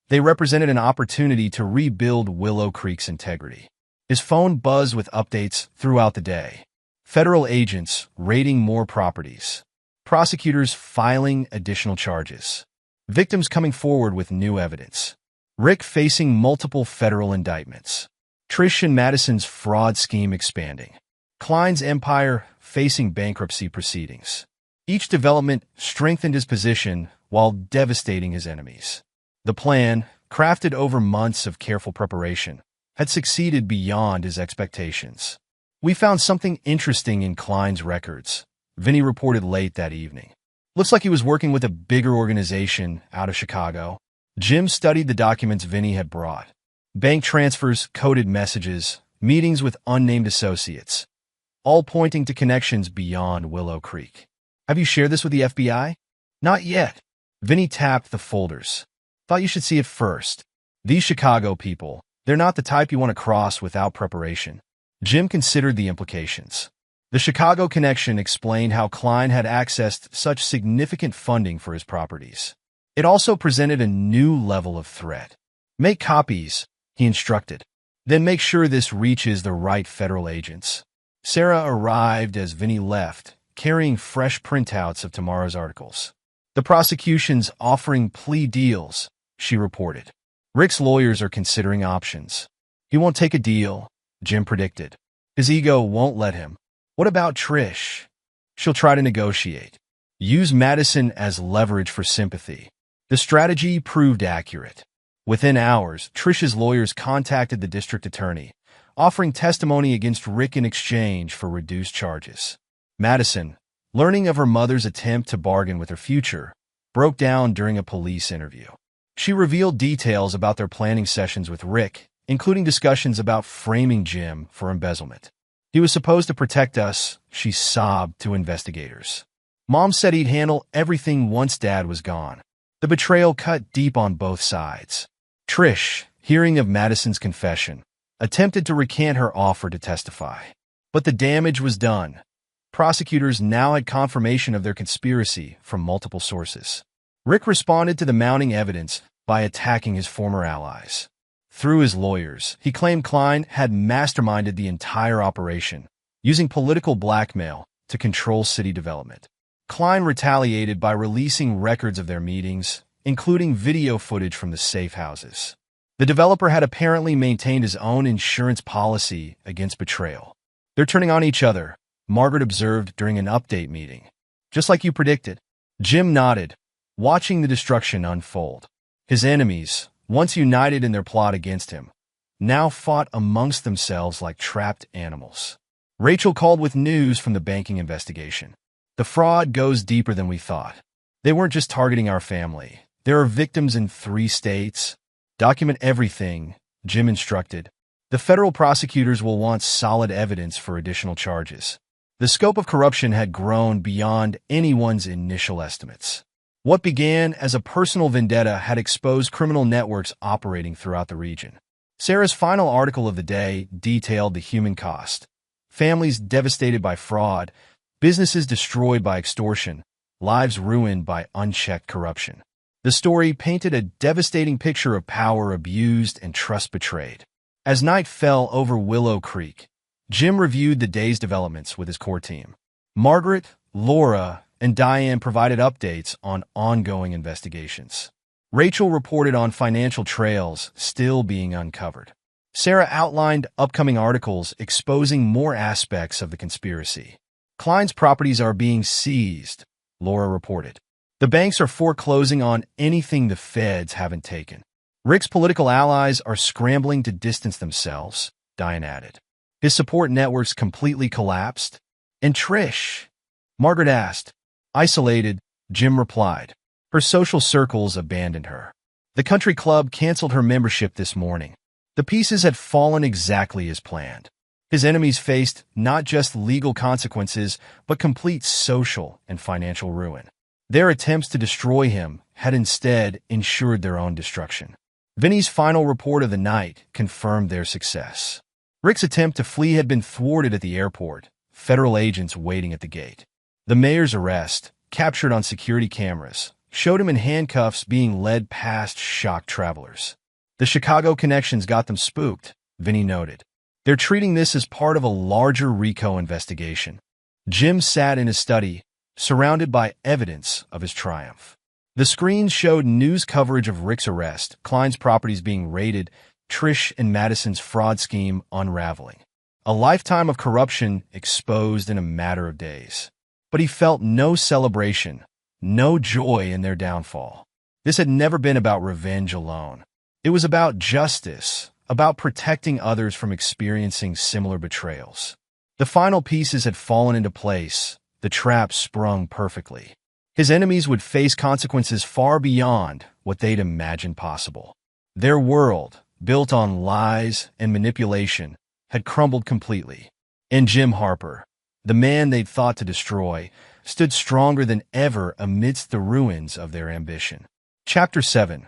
They represented an opportunity to rebuild Willow Creek's integrity. His phone buzzed with updates throughout the day. Federal agents raiding more properties. Prosecutors filing additional charges. Victims coming forward with new evidence. Rick facing multiple federal indictments. Trish and Madison's fraud scheme expanding. Klein's empire facing bankruptcy proceedings. Each development strengthened his position while devastating his enemies. The plan, crafted over months of careful preparation, had succeeded beyond his expectations. We found something interesting in Klein's records, Vinny reported late that evening. Looks like he was working with a bigger organization out of Chicago. Jim studied the documents Vinny had brought. Bank transfers, coded messages, meetings with unnamed associates, all pointing to connections beyond Willow Creek. Have you shared this with the FBI? Not yet. Vinny tapped the folders. Thought you should see it first. These Chicago people, they're not the type you want to cross without preparation. Jim considered the implications. The Chicago connection explained how Klein had accessed such significant funding for his properties. It also presented a new level of threat. Make copies, he instructed. Then make sure this reaches the right federal agents. Sarah arrived as Vinny left, carrying fresh printouts of tomorrow's articles. The prosecution's offering plea deals, she reported. Rick's lawyers are considering options. He won't take a deal, Jim predicted. His ego won't let him. What about Trish? She'll try to negotiate. Use Madison as leverage for sympathy. The strategy proved accurate. Within hours, Trish's lawyers contacted the district attorney, offering testimony against Rick in exchange for reduced charges. Madison, learning of her mother's attempt to bargain with her future, broke down during a police interview. She revealed details about their planning sessions with Rick, including discussions about framing Jim for embezzlement. He was supposed to protect us, she sobbed to investigators. Mom said he'd handle everything once Dad was gone. The betrayal cut deep on both sides. Trish, hearing of Madison's confession, attempted to recant her offer to testify. But the damage was done. Prosecutors now had confirmation of their conspiracy from multiple sources. Rick responded to the mounting evidence by attacking his former allies. Through his lawyers, he claimed Klein had masterminded the entire operation, using political blackmail to control city development. Klein retaliated by releasing records of their meetings, including video footage from the safe houses. The developer had apparently maintained his own insurance policy against betrayal. They're turning on each other, Margaret observed during an update meeting. Just like you predicted. Jim nodded, watching the destruction unfold. His enemies, once united in their plot against him, now fought amongst themselves like trapped animals. Rachel called with news from the banking investigation. The fraud goes deeper than we thought. They weren't just targeting our family. There are victims in 3 states. Document everything, Jim instructed. The federal prosecutors will want solid evidence for additional charges. The scope of corruption had grown beyond anyone's initial estimates. What began as a personal vendetta had exposed criminal networks operating throughout the region. Sarah's final article of the day detailed the human cost. Families devastated by fraud, businesses destroyed by extortion, lives ruined by unchecked corruption. The story painted a devastating picture of power abused and trust betrayed. As night fell over Willow Creek, Jim reviewed the day's developments with his core team. Margaret, Laura, and Diane provided updates on ongoing investigations. Rachel reported on financial trails still being uncovered. Sarah outlined upcoming articles exposing more aspects of the conspiracy. Klein's properties are being seized, Laura reported. The banks are foreclosing on anything the feds haven't taken. Rick's political allies are scrambling to distance themselves, Diane added. His support networks completely collapsed. And Trish? Margaret asked. Isolated, Jim replied. Her social circles abandoned her. The country club canceled her membership this morning. The pieces had fallen exactly as planned. His enemies faced not just legal consequences, but complete social and financial ruin. Their attempts to destroy him had instead ensured their own destruction. Vinny's final report of the night confirmed their success. Rick's attempt to flee had been thwarted at the airport, federal agents waiting at the gate. The mayor's arrest, captured on security cameras, showed him in handcuffs being led past shocked travelers. The Chicago connections got them spooked, Vinny noted. They're treating this as part of a larger RICO investigation. Jim sat in his study, surrounded by evidence of his triumph. The screens showed news coverage of Rick's arrest, Klein's properties being raided, Trish and Madison's fraud scheme unraveling. A lifetime of corruption exposed in a matter of days. But he felt no celebration, no joy in their downfall. This had never been about revenge alone. It was about justice, about protecting others from experiencing similar betrayals. The final pieces had fallen into place, the trap sprung perfectly. His enemies would face consequences far beyond what they'd imagined possible. Their world, built on lies and manipulation, had crumbled completely. And Jim Harper, the man they'd thought to destroy, stood stronger than ever amidst the ruins of their ambition. Chapter 7.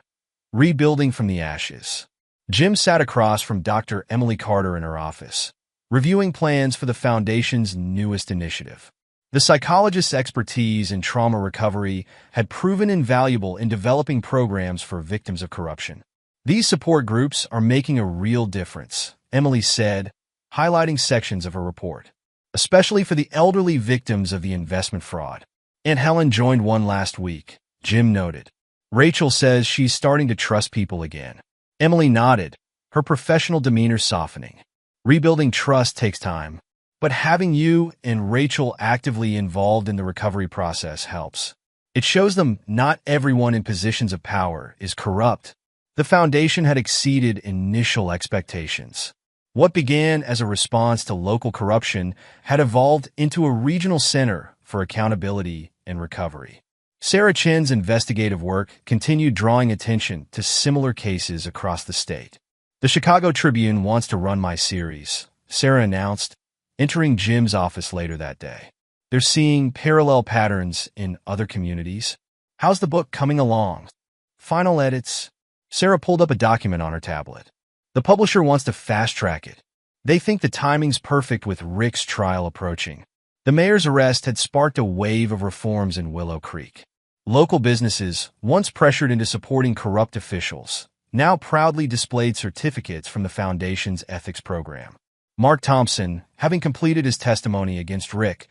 Rebuilding from the Ashes. Jim sat across from Dr. Emily Carter in her office, reviewing plans for the Foundation's newest initiative. The psychologist's expertise in trauma recovery had proven invaluable in developing programs for victims of corruption. These support groups are making a real difference, Emily said, highlighting sections of her report, especially for the elderly victims of the investment fraud. Aunt Helen joined one last week, Jim noted. Rachel says she's starting to trust people again. Emily nodded, her professional demeanor softening. Rebuilding trust takes time, but having you and Rachel actively involved in the recovery process helps. It shows them not everyone in positions of power is corrupt. The Foundation had exceeded initial expectations. What began as a response to local corruption had evolved into a regional center for accountability and recovery. Sarah Chin's investigative work continued drawing attention to similar cases across the state. The Chicago Tribune wants to run my series, Sarah announced, entering Jim's office later that day. They're seeing parallel patterns in other communities. How's the book coming along? Final edits. Sarah pulled up a document on her tablet. The publisher wants to fast-track it. They think the timing's perfect with Rick's trial approaching. The mayor's arrest had sparked a wave of reforms in Willow Creek. Local businesses, once pressured into supporting corrupt officials, now proudly displayed certificates from the Foundation's ethics program. Mark Thompson, having completed his testimony against Rick,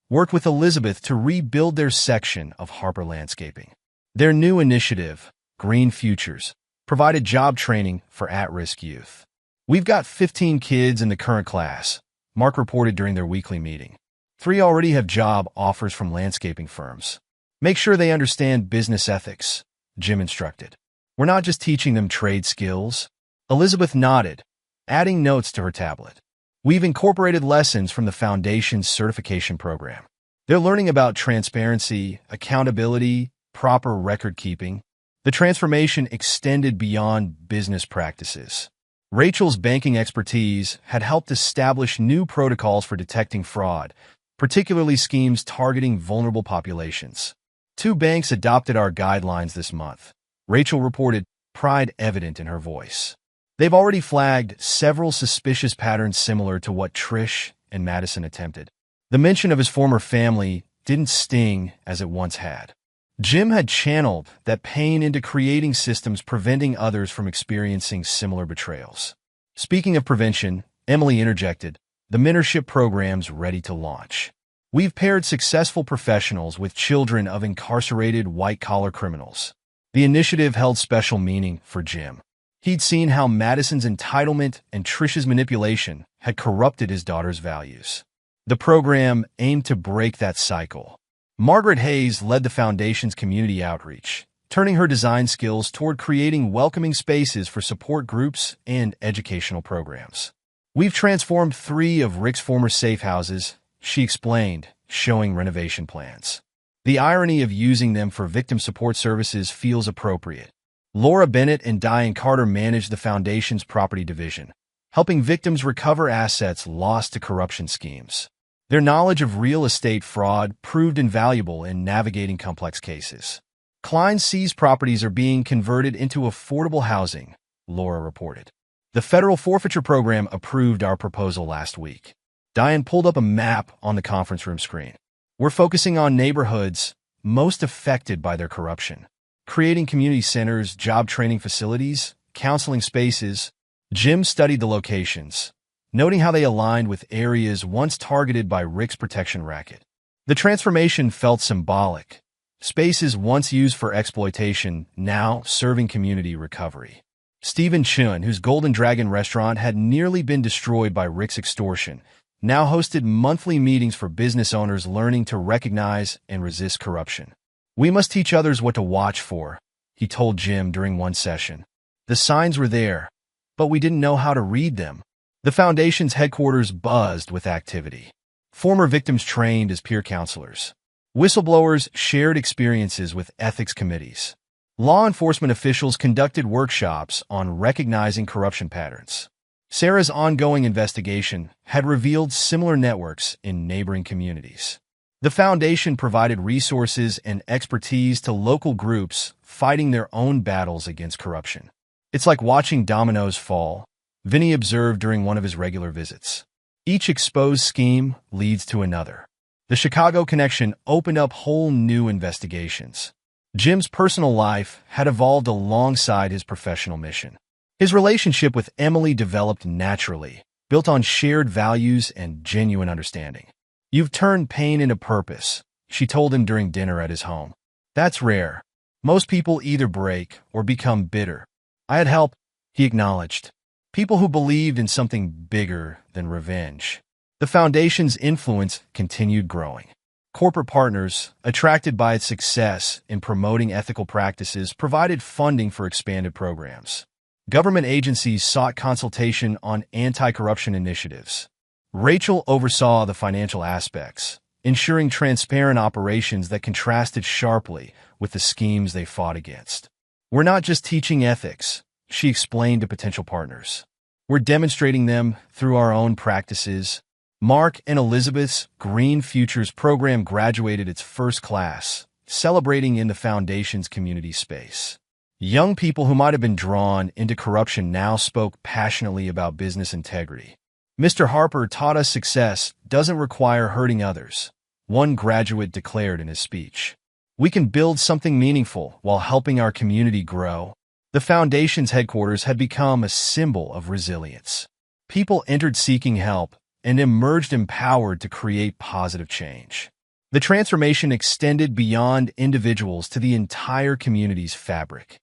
worked with Elizabeth to rebuild their section of Harper Landscaping. Their new initiative, Green Futures, provided job training for at-risk youth. We've got 15 kids in the current class, Mark reported during their weekly meeting. 3 already have job offers from landscaping firms. Make sure they understand business ethics, Jim instructed. We're not just teaching them trade skills. Elizabeth nodded, adding notes to her tablet. We've incorporated lessons from the Foundation's certification program. They're learning about transparency, accountability, proper record keeping. The transformation extended beyond business practices. Rachel's banking expertise had helped establish new protocols for detecting fraud, particularly schemes targeting vulnerable populations. 2 banks adopted our guidelines this month, Rachel reported, pride evident in her voice. They've already flagged several suspicious patterns similar to what Trish and Madison attempted. The mention of his former family didn't sting as it once had. Jim had channeled that pain into creating systems preventing others from experiencing similar betrayals. Speaking of prevention, Emily interjected, the mentorship program's ready to launch. We've paired successful professionals with children of incarcerated white-collar criminals. The initiative held special meaning for Jim. He'd seen how Madison's entitlement and Trish's manipulation had corrupted his daughter's values. The program aimed to break that cycle. Margaret Hayes led the Foundation's community outreach, turning her design skills toward creating welcoming spaces for support groups and educational programs. We've transformed 3 of Rick's former safe houses, she explained, showing renovation plans. The irony of using them for victim support services feels appropriate. Laura Bennett and Diane Carter manage the Foundation's property division, helping victims recover assets lost to corruption schemes. Their knowledge of real estate fraud proved invaluable in navigating complex cases. Klein's seized properties are being converted into affordable housing, Laura reported. The federal forfeiture program approved our proposal last week. Diane pulled up a map on the conference room screen. We're focusing on neighborhoods most affected by their corruption, creating community centers, job training facilities, counseling spaces. Jim studied the locations, noting how they aligned with areas once targeted by Rick's protection racket. The transformation felt symbolic. Spaces once used for exploitation, now serving community recovery. Stephen Chun, whose Golden Dragon restaurant had nearly been destroyed by Rick's extortion, now hosted monthly meetings for business owners learning to recognize and resist corruption. We must teach others what to watch for, he told Jim during one session. The signs were there, but we didn't know how to read them. The Foundation's headquarters buzzed with activity. Former victims trained as peer counselors. Whistleblowers shared experiences with ethics committees. Law enforcement officials conducted workshops on recognizing corruption patterns. Sarah's ongoing investigation had revealed similar networks in neighboring communities. The Foundation provided resources and expertise to local groups fighting their own battles against corruption. It's like watching dominoes fall, Vinny observed during one of his regular visits. Each exposed scheme leads to another. The Chicago connection opened up whole new investigations. Jim's personal life had evolved alongside his professional mission. His relationship with Emily developed naturally, built on shared values and genuine understanding. You've turned pain into purpose, she told him during dinner at his home. That's rare. Most people either break or become bitter. I had help, he acknowledged. People who believed in something bigger than revenge. The Foundation's influence continued growing. Corporate partners, attracted by its success in promoting ethical practices, provided funding for expanded programs. Government agencies sought consultation on anti-corruption initiatives. Rachel oversaw the financial aspects, ensuring transparent operations that contrasted sharply with the schemes they fought against. We're not just teaching ethics, she explained to potential partners. We're demonstrating them through our own practices. Mark and Elizabeth's Green Futures program graduated its first class, celebrating in the Foundation's community space. Young people who might have been drawn into corruption now spoke passionately about business integrity. Mr. Harper taught us success doesn't require hurting others, one graduate declared in his speech. We can build something meaningful while helping our community grow. The Foundation's headquarters had become a symbol of resilience. People entered seeking help and emerged empowered to create positive change. The transformation extended beyond individuals to the entire community's fabric.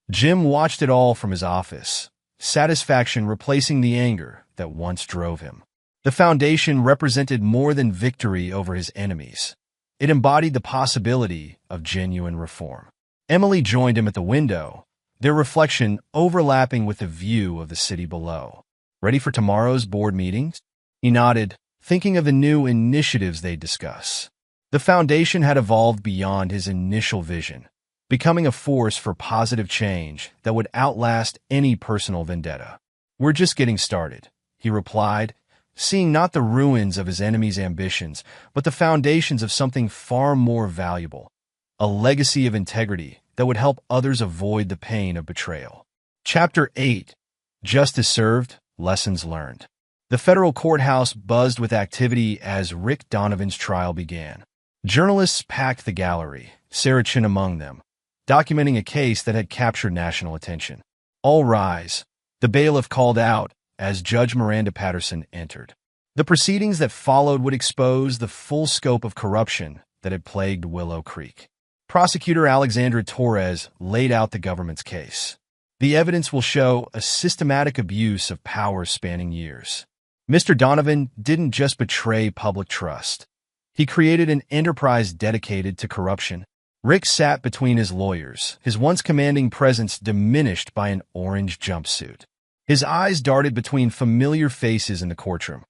Jim watched it all from his office, satisfaction replacing the anger that once drove him. The Foundation represented more than victory over his enemies. It embodied the possibility of genuine reform. Emily joined him at the window, their reflection overlapping with the view of the city below. Ready for tomorrow's board meetings? He nodded, thinking of the new initiatives they'd discuss. The Foundation had evolved beyond his initial vision, becoming a force for positive change that would outlast any personal vendetta. We're just getting started, he replied, seeing not the ruins of his enemy's ambitions, but the foundations of something far more valuable, a legacy of integrity that would help others avoid the pain of betrayal. Chapter 8. Justice Served, Lessons Learned. The federal courthouse buzzed with activity as Rick Donovan's trial began. Journalists packed the gallery, Sarah Chin among them, documenting a case that had captured national attention. All rise, the bailiff called out as Judge Miranda Patterson entered. The proceedings that followed would expose the full scope of corruption that had plagued Willow Creek. Prosecutor Alexandra Torres laid out the government's case. The evidence will show a systematic abuse of power spanning years. Mr. Donovan didn't just betray public trust. He created an enterprise dedicated to corruption. Rick sat between his lawyers, his once commanding presence diminished by an orange jumpsuit. His eyes darted between familiar faces in the courtroom.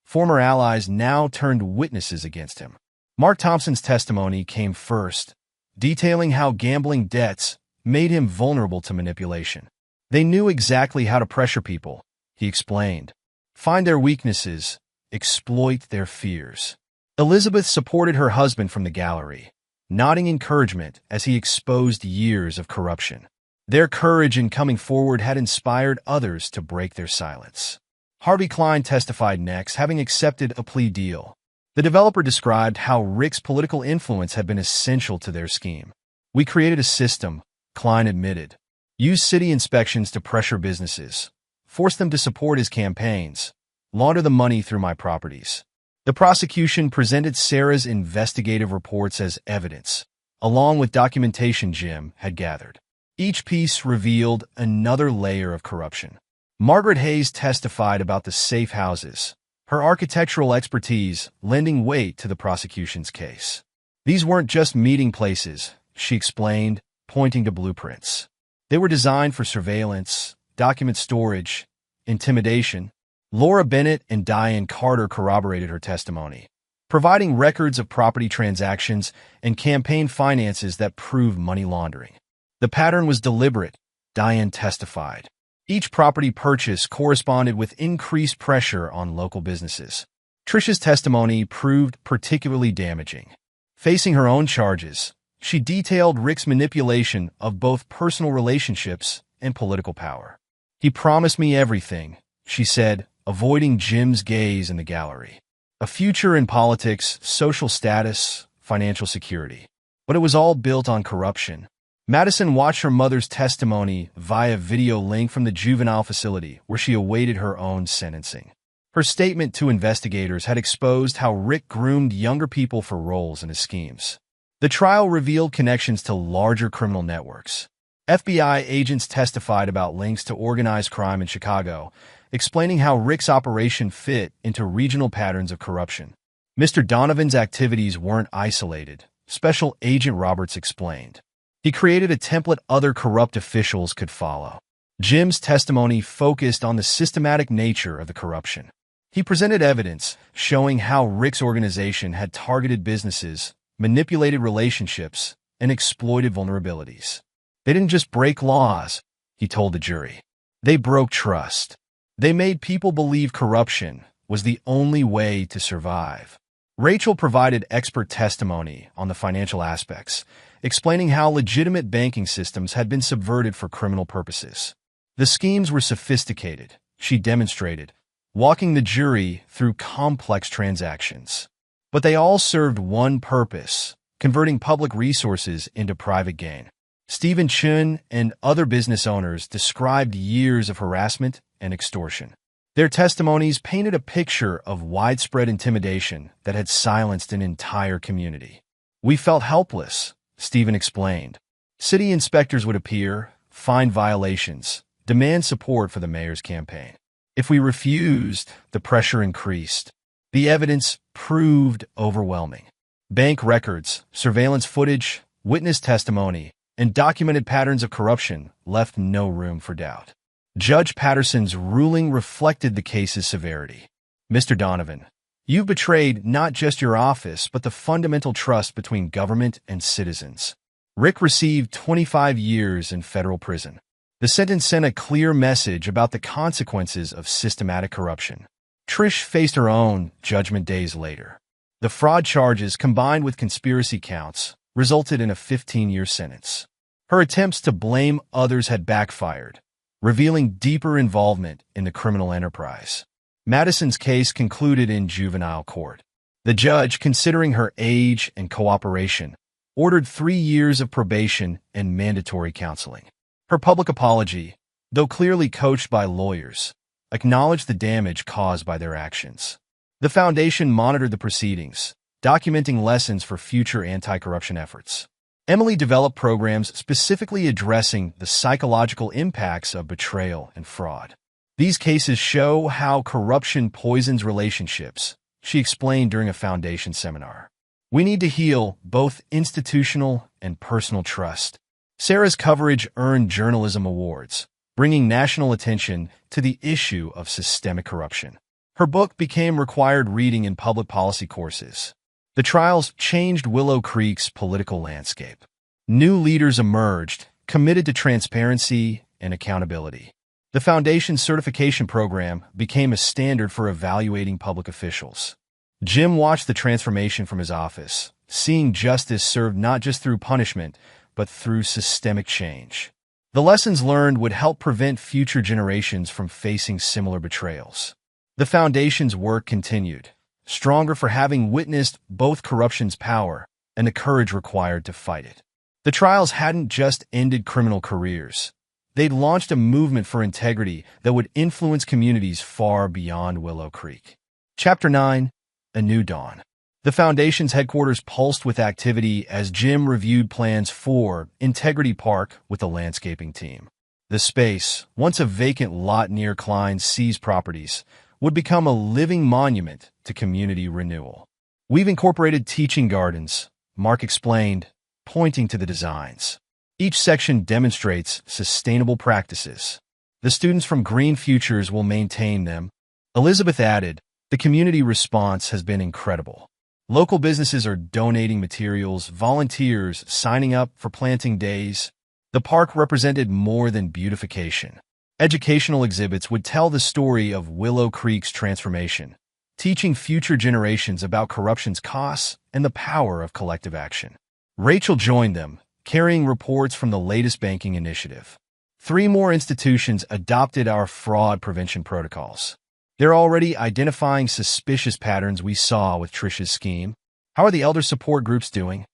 Former allies now turned witnesses against him. Mark Thompson's testimony came first, detailing how gambling debts made him vulnerable to manipulation. They knew exactly how to pressure people, he explained. Find their weaknesses, exploit their fears. Elizabeth supported her husband from the gallery, nodding encouragement as he exposed years of corruption. Their courage in coming forward had inspired others to break their silence. Harvey Klein testified next, having accepted a plea deal. The developer described how Rick's political influence had been essential to their scheme. We created a system, Klein admitted. Used city inspections to pressure businesses, forced them to support his campaigns, launder the money through my properties. The prosecution presented Sarah's investigative reports as evidence, along with documentation Jim had gathered. Each piece revealed another layer of corruption. Margaret Hayes testified about the safe houses, her architectural expertise lending weight to the prosecution's case. These weren't just meeting places, she explained, pointing to blueprints. They were designed for surveillance, document storage, intimidation. Laura Bennett and Diane Carter corroborated her testimony, providing records of property transactions and campaign finances that prove money laundering. The pattern was deliberate, Diane testified. Each property purchase corresponded with increased pressure on local businesses. Trish's testimony proved particularly damaging. Facing her own charges, she detailed Rick's manipulation of both personal relationships and political power. He promised me everything, she said, avoiding Jim's gaze in the gallery. A future in politics, social status, financial security. But it was all built on corruption. Madison watched her mother's testimony via video link from the juvenile facility where she awaited her own sentencing. Her statement to investigators had exposed how Rick groomed younger people for roles in his schemes. The trial revealed connections to larger criminal networks. FBI agents testified about links to organized crime in Chicago, explaining how Rick's operation fit into regional patterns of corruption. Mr. Donovan's activities weren't isolated, Special Agent Roberts explained. He created a template other corrupt officials could follow. Jim's testimony focused on the systematic nature of the corruption. He presented evidence showing how Rick's organization had targeted businesses, manipulated relationships, and exploited vulnerabilities. They didn't just break laws, he told the jury. They broke trust. They made people believe corruption was the only way to survive. Rachel provided expert testimony on the financial aspects, explaining how legitimate banking systems had been subverted for criminal purposes. The schemes were sophisticated, she demonstrated, walking the jury through complex transactions. But they all served one purpose, converting public resources into private gain. Stephen Chun and other business owners described years of harassment and extortion. Their testimonies painted a picture of widespread intimidation that had silenced an entire community. We felt helpless, Stephen explained. City inspectors would appear, find violations, demand support for the mayor's campaign. If we refused, the pressure increased. The evidence proved overwhelming. Bank records, surveillance footage, witness testimony, and documented patterns of corruption left no room for doubt. Judge Patterson's ruling reflected the case's severity. Mr. Donovan, you've betrayed not just your office, but the fundamental trust between government and citizens. Rick received 25 years in federal prison. The sentence sent a clear message about the consequences of systematic corruption. Trish faced her own judgment days later. The fraud charges, combined with conspiracy counts, resulted in a 15-year sentence. Her attempts to blame others had backfired, revealing deeper involvement in the criminal enterprise. Madison's case concluded in juvenile court. The judge, considering her age and cooperation, ordered 3 years of probation and mandatory counseling. Her public apology, though clearly coached by lawyers, acknowledged the damage caused by their actions. The foundation monitored the proceedings, documenting lessons for future anti-corruption efforts. Emily developed programs specifically addressing the psychological impacts of betrayal and fraud. These cases show how corruption poisons relationships, she explained during a foundation seminar. We need to heal both institutional and personal trust. Sarah's coverage earned journalism awards, bringing national attention to the issue of systemic corruption. Her book became required reading in public policy courses. The trials changed Willow Creek's political landscape. New leaders emerged, committed to transparency and accountability. The Foundation's certification program became a standard for evaluating public officials. Jim watched the transformation from his office, seeing justice served not just through punishment, but through systemic change. The lessons learned would help prevent future generations from facing similar betrayals. The Foundation's work continued, stronger for having witnessed both corruption's power and the courage required to fight it. The trials hadn't just ended criminal careers. They'd launched a movement for integrity that would influence communities far beyond Willow Creek. Chapter 9: A New Dawn. The Foundation's headquarters pulsed with activity as Jim reviewed plans for Integrity Park with the landscaping team. The space, once a vacant lot near Klein's seized properties, would become a living monument to community renewal. We've incorporated teaching gardens, Mark explained, pointing to the designs. Each section demonstrates sustainable practices. The students from Green Futures will maintain them. Elizabeth added, the community response has been incredible. Local businesses are donating materials, volunteers signing up for planting days. The park represented more than beautification. Educational exhibits would tell the story of Willow Creek's transformation, teaching future generations about corruption's costs and the power of collective action. Rachel joined them, carrying reports from the latest banking initiative. 3 more institutions adopted our fraud prevention protocols. They're already identifying suspicious patterns we saw with Trish's scheme. How are the elder support groups doing?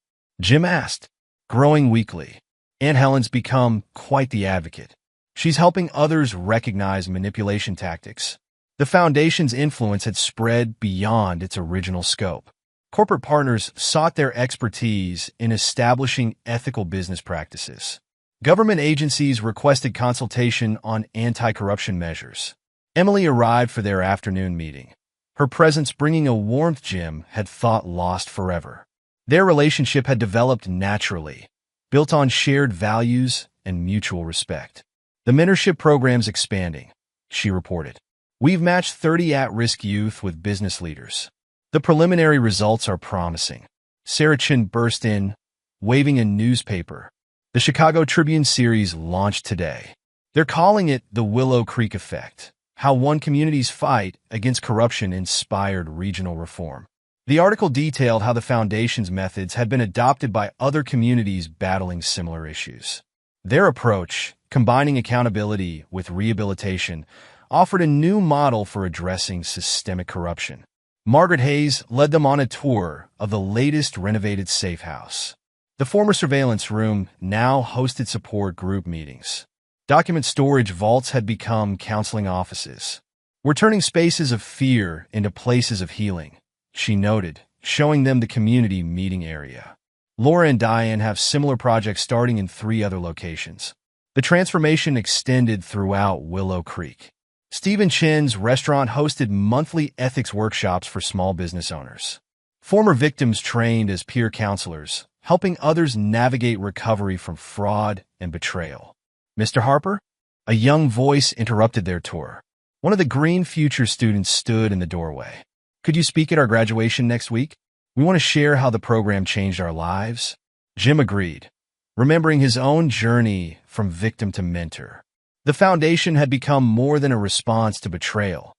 Jim asked. Growing weekly. Aunt Helen's become quite the advocate. She's helping others recognize manipulation tactics. The Foundation's influence had spread beyond its original scope. Corporate partners sought their expertise in establishing ethical business practices. Government agencies requested consultation on anti-corruption measures. Emily arrived for their afternoon meeting. Her presence bringing a warmth Jim had thought lost forever. Their relationship had developed naturally, built on shared values and mutual respect. The mentorship program's expanding, she reported. We've matched 30 at-risk youth with business leaders. The preliminary results are promising. Sarah Chin burst in, waving a newspaper. The Chicago Tribune series launched today. They're calling it the Willow Creek Effect, how one community's fight against corruption inspired regional reform. The article detailed how the Foundation's methods had been adopted by other communities battling similar issues. Their approach, combining accountability with rehabilitation, offered a new model for addressing systemic corruption. Margaret Hayes led them on a tour of the latest renovated safe house. The former surveillance room now hosted support group meetings. Document storage vaults had become counseling offices. We're turning spaces of fear into places of healing, she noted, showing them the community meeting area. Laura and Diane have similar projects starting in 3 other locations. The transformation extended throughout Willow Creek. Stephen Chin's restaurant hosted monthly ethics workshops for small business owners. Former victims trained as peer counselors, helping others navigate recovery from fraud and betrayal. Mr. Harper? A young voice interrupted their tour. One of the Green Future students stood in the doorway. Could you speak at our graduation next week? We want to share how the program changed our lives. Jim agreed, remembering his own journey from victim to mentor. The Foundation had become more than a response to betrayal.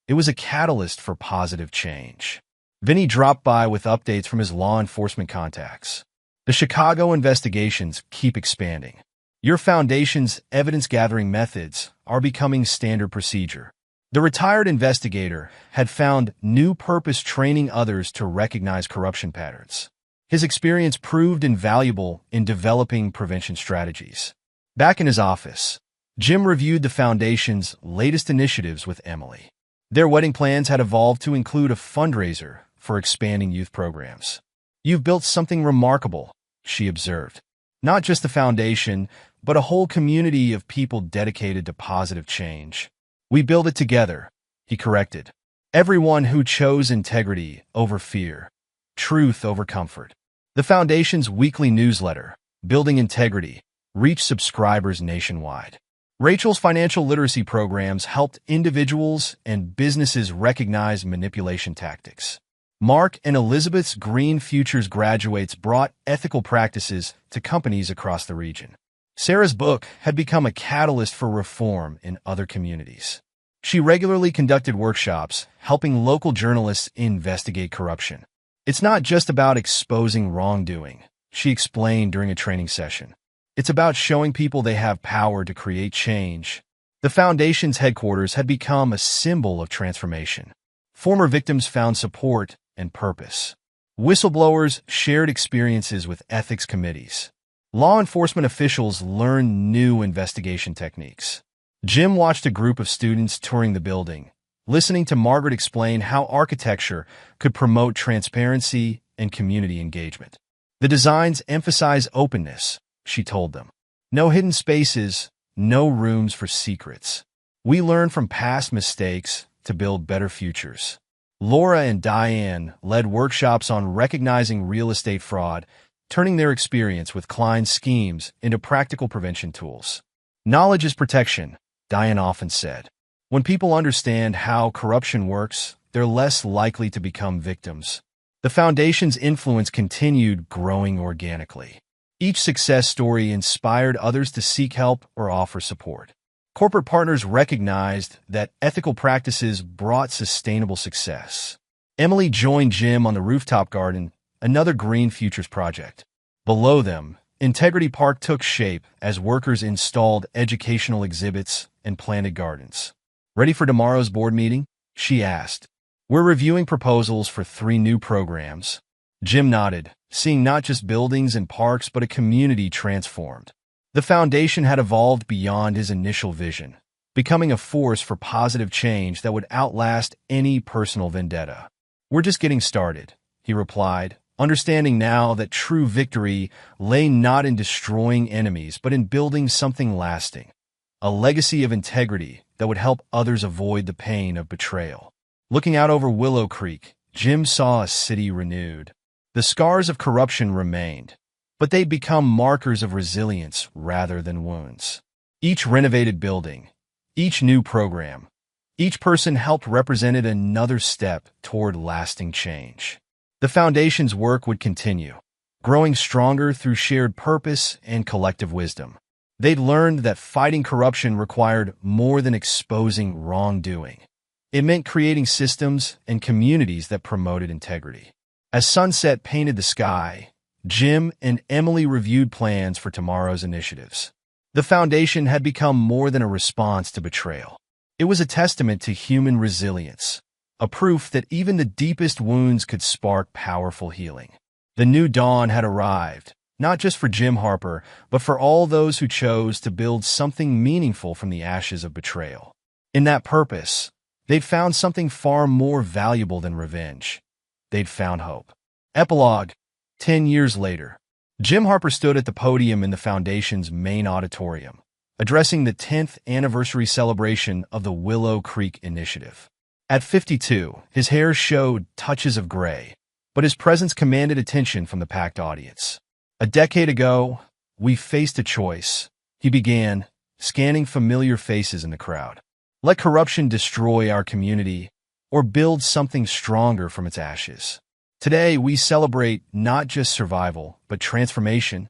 It was a catalyst for positive change. Vinny dropped by with updates from his law enforcement contacts. The Chicago investigations keep expanding. Your Foundation's evidence-gathering methods are becoming standard procedure. The retired investigator had found new purpose training others to recognize corruption patterns. His experience proved invaluable in developing prevention strategies. Back in his office, Jim reviewed the Foundation's latest initiatives with Emily. Their wedding plans had evolved to include a fundraiser for expanding youth programs. You've built something remarkable, she observed. Not just the Foundation, but a whole community of people dedicated to positive change. We build it together, he corrected. Everyone who chose integrity over fear. truth over comfort. The Foundation's weekly newsletter, Building Integrity, reached subscribers nationwide. Rachel's financial literacy programs helped individuals and businesses recognize manipulation tactics. Mark and Elizabeth's Green Futures graduates brought ethical practices to companies across the region. Sarah's book had become a catalyst for reform in other communities. She regularly conducted workshops, helping local journalists investigate corruption. It's not just about exposing wrongdoing, she explained during a training session. It's about showing people they have power to create change. The Foundation's headquarters had become a symbol of transformation. Former victims found support and purpose. Whistleblowers shared experiences with ethics committees. Law enforcement officials learned new investigation techniques. Jim watched a group of students touring the building, listening to Margaret explain how architecture could promote transparency and community engagement. The designs emphasize openness, she told them. No hidden spaces, no rooms for secrets. We learn from past mistakes to build better futures. Laura and Diane led workshops on recognizing real estate fraud, turning their experience with client schemes into practical prevention tools. Knowledge is protection, Diane often said. When people understand how corruption works, they're less likely to become victims. The Foundation's influence continued growing organically. Each success story inspired others to seek help or offer support. Corporate partners recognized that ethical practices brought sustainable success. Emily joined Jim on the rooftop garden, another Green Futures project. Below them, Integrity Park took shape as workers installed educational exhibits and planted gardens. Ready for tomorrow's board meeting? She asked. We're reviewing proposals for 3 new programs. Jim nodded, seeing not just buildings and parks but a community transformed. The Foundation had evolved beyond his initial vision, becoming a force for positive change that would outlast any personal vendetta. We're just getting started, he replied, understanding now that true victory lay not in destroying enemies but in building something lasting, a legacy of integrity that would help others avoid the pain of betrayal. Looking out over Willow Creek, Jim saw a city renewed. The scars of corruption remained, but they'd become markers of resilience rather than wounds. Each renovated building, each new program, each person helped represented another step toward lasting change. The Foundation's work would continue, growing stronger through shared purpose and collective wisdom. They'd learned that fighting corruption required more than exposing wrongdoing. It meant creating systems and communities that promoted integrity. As sunset painted the sky, Jim and Emily reviewed plans for tomorrow's initiatives. The Foundation had become more than a response to betrayal. It was a testament to human resilience, a proof that even the deepest wounds could spark powerful healing. The new dawn had arrived, not just for Jim Harper, but for all those who chose to build something meaningful from the ashes of betrayal. In that purpose, they'd found something far more valuable than revenge. They'd found hope. Epilogue. 10 years later, Jim Harper stood at the podium in the Foundation's main auditorium, addressing the 10th anniversary celebration of the Willow Creek Initiative. At 52, his hair showed touches of gray, but his presence commanded attention from the packed audience. A decade ago, we faced a choice, he began, scanning familiar faces in the crowd. Let corruption destroy our community, or build something stronger from its ashes. Today, we celebrate not just survival, but transformation.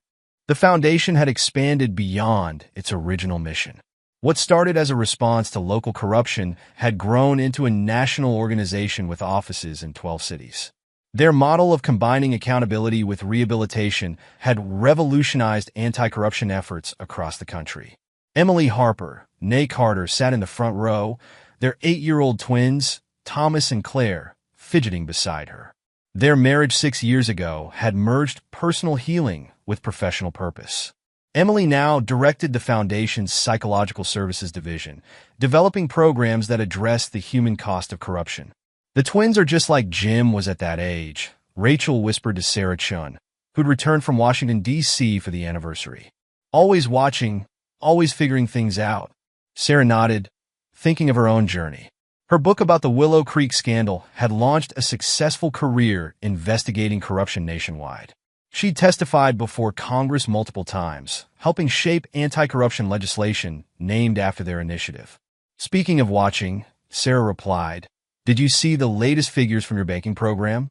The Foundation had expanded beyond its original mission. What started as a response to local corruption had grown into a national organization with offices in 12 cities. Their model of combining accountability with rehabilitation had revolutionized anti-corruption efforts across the country. Emily Harper, née Carter, sat in the front row, their 8-year-old twins, Thomas and Claire, fidgeting beside her. Their marriage 6 years ago had merged personal healing with professional purpose. Emily now directed the Foundation's Psychological Services Division, developing programs that addressed the human cost of corruption. The twins are just like Jim was at that age, Rachel whispered to Sarah Chun, who'd returned from Washington, D.C. for the anniversary. Always watching, always figuring things out. Sarah nodded, thinking of her own journey. Her book about the Willow Creek scandal had launched a successful career investigating corruption nationwide. She testified before Congress multiple times, helping shape anti-corruption legislation named after their initiative. Speaking of watching, Sarah replied, "Did you see the latest figures from your banking program?"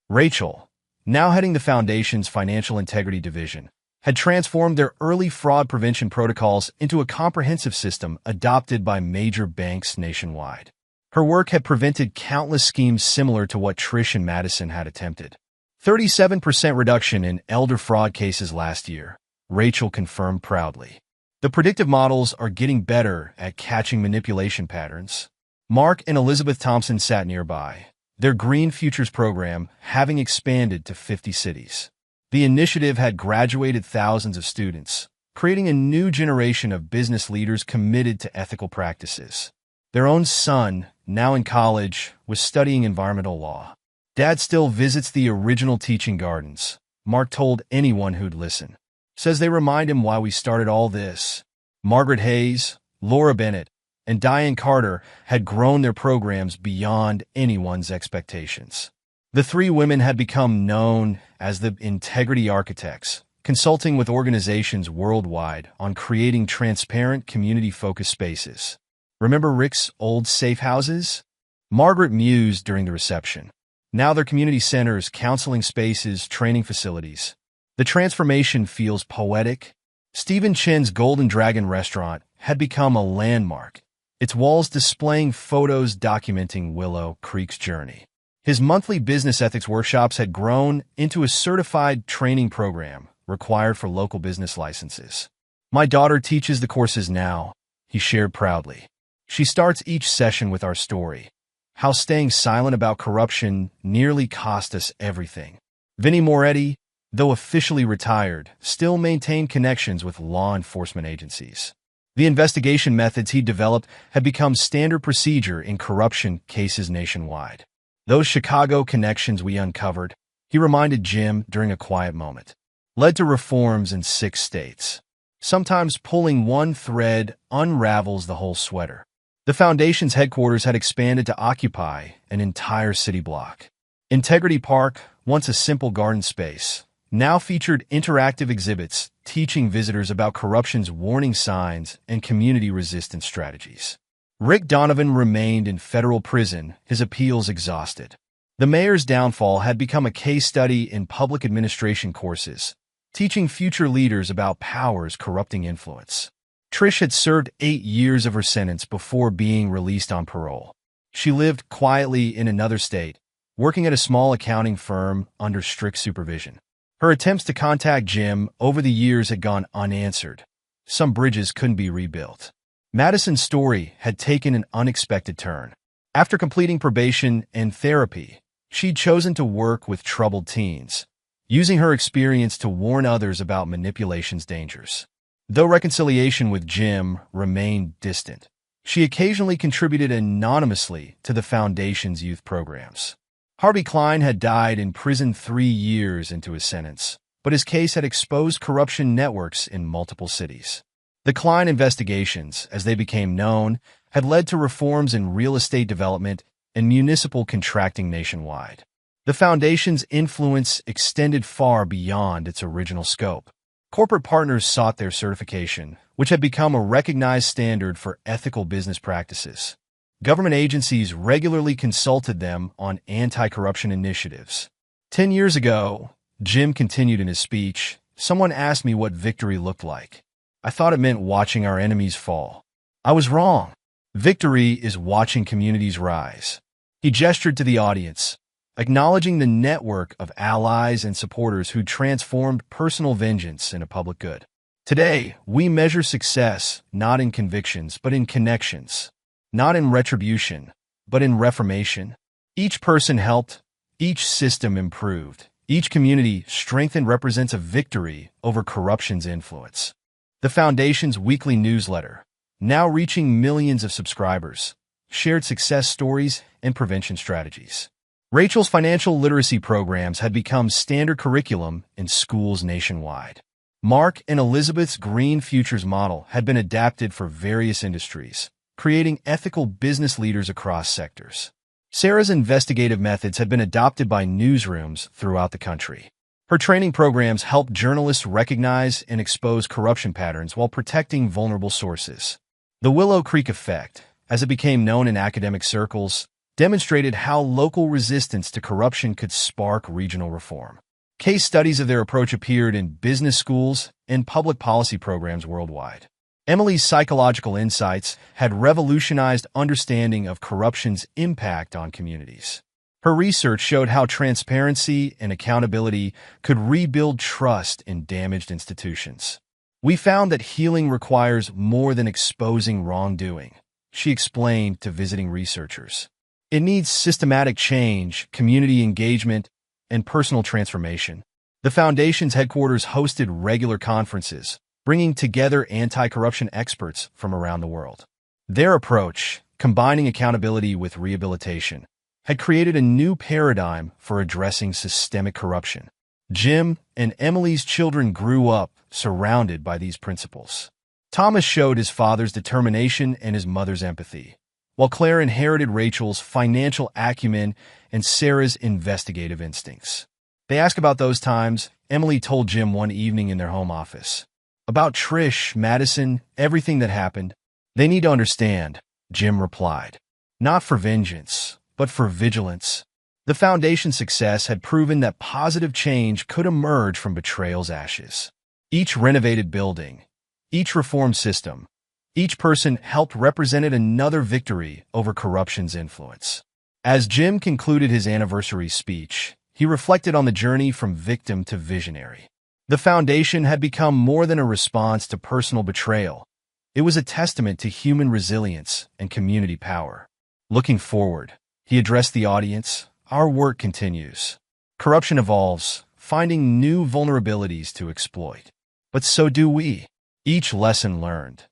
Rachel, now heading the Foundation's Financial Integrity Division, had transformed their early fraud prevention protocols into a comprehensive system adopted by major banks nationwide. Her work had prevented countless schemes similar to what Trish and Madison had attempted. 37% reduction in elder fraud cases last year, Rachel confirmed proudly. The predictive models are getting better at catching manipulation patterns. Mark and Elizabeth Thompson sat nearby, their Green Futures program having expanded to 50 cities. The initiative had graduated thousands of students, creating a new generation of business leaders committed to ethical practices. Their own son, now in college, was studying environmental law. Dad still visits the original teaching gardens, Mark told anyone who'd listen. Says they remind him why we started all this. Margaret Hayes, Laura Bennett, and Diane Carter had grown their programs beyond anyone's expectations. The three women had become known as the Integrity Architects, consulting with organizations worldwide on creating transparent, community-focused spaces. Remember Rick's old safe houses? Margaret mused during the reception. Now they're community centers, counseling spaces, training facilities. The transformation feels poetic. Stephen Chen's Golden Dragon restaurant had become a landmark, its walls displaying photos documenting Willow Creek's journey. His monthly business ethics workshops had grown into a certified training program required for local business licenses. "My daughter teaches the courses now," he shared proudly. "She starts each session with our story, how staying silent about corruption nearly cost us everything." Vinnie Moretti, though officially retired, still maintained connections with law enforcement agencies. The investigation methods he developed had become standard procedure in corruption cases nationwide. "Those Chicago connections we uncovered," he reminded Jim during a quiet moment, "led to reforms in 6 states. Sometimes pulling one thread unravels the whole sweater." The Foundation's headquarters had expanded to occupy an entire city block. Integrity Park, once a simple garden space, now featured interactive exhibits teaching visitors about corruption's warning signs and community resistance strategies. Rick Donovan remained in federal prison, his appeals exhausted. The mayor's downfall had become a case study in public administration courses, teaching future leaders about power's corrupting influence. Trish had served 8 years of her sentence before being released on parole. She lived quietly in another state, working at a small accounting firm under strict supervision. Her attempts to contact Jim over the years had gone unanswered. Some bridges couldn't be rebuilt. Madison's story had taken an unexpected turn. After completing probation and therapy, she'd chosen to work with troubled teens, using her experience to warn others about manipulation's dangers. Though reconciliation with Jim remained distant, she occasionally contributed anonymously to the Foundation's youth programs. Harvey Klein had died in prison 3 years into his sentence, but his case had exposed corruption networks in multiple cities. The Klein investigations, as they became known, had led to reforms in real estate development and municipal contracting nationwide. The Foundation's influence extended far beyond its original scope. Corporate partners sought their certification, which had become a recognized standard for ethical business practices. Government agencies regularly consulted them on anti-corruption initiatives. 10 years ago, Jim continued in his speech, someone asked me what victory looked like. I thought it meant watching our enemies fall. I was wrong. Victory is watching communities rise. He gestured to the audience, acknowledging the network of allies and supporters who transformed personal vengeance into public good. Today, we measure success not in convictions, but in connections. Not in retribution, but in reformation. Each person helped, each system improved, each community strengthened represents a victory over corruption's influence. The Foundation's weekly newsletter, now reaching millions of subscribers, shared success stories and prevention strategies. Rachel's financial literacy programs had become standard curriculum in schools nationwide. Mark and Elizabeth's Green Futures model had been adapted for various industries, creating ethical business leaders across sectors. Sarah's investigative methods had been adopted by newsrooms throughout the country. Her training programs helped journalists recognize and expose corruption patterns while protecting vulnerable sources. The Willow Creek Effect, as it became known in academic circles, demonstrated how local resistance to corruption could spark regional reform. Case studies of their approach appeared in business schools and public policy programs worldwide. Emily's psychological insights had revolutionized understanding of corruption's impact on communities. Her research showed how transparency and accountability could rebuild trust in damaged institutions. We found that healing requires more than exposing wrongdoing, she explained to visiting researchers. It needs systematic change, community engagement, and personal transformation. The Foundation's headquarters hosted regular conferences, bringing together anti-corruption experts from around the world. Their approach, combining accountability with rehabilitation, had created a new paradigm for addressing systemic corruption. Jim and Emily's children grew up surrounded by these principles. Thomas showed his father's determination and his mother's empathy, while Claire inherited Rachel's financial acumen and Sarah's investigative instincts. They asked about those times. Emily told Jim one evening in their home office. About Trish, Madison, everything that happened. They need to understand, Jim replied. Not for vengeance, but for vigilance. The Foundation's success had proven that positive change could emerge from betrayal's ashes. Each renovated building, each reformed system, each person helped represented another victory over corruption's influence. As Jim concluded his anniversary speech, he reflected on the journey from victim to visionary. The Foundation had become more than a response to personal betrayal. It was a testament to human resilience and community power. Looking forward, he addressed the audience. Our work continues. Corruption evolves, finding new vulnerabilities to exploit. But so do we. Each lesson learned,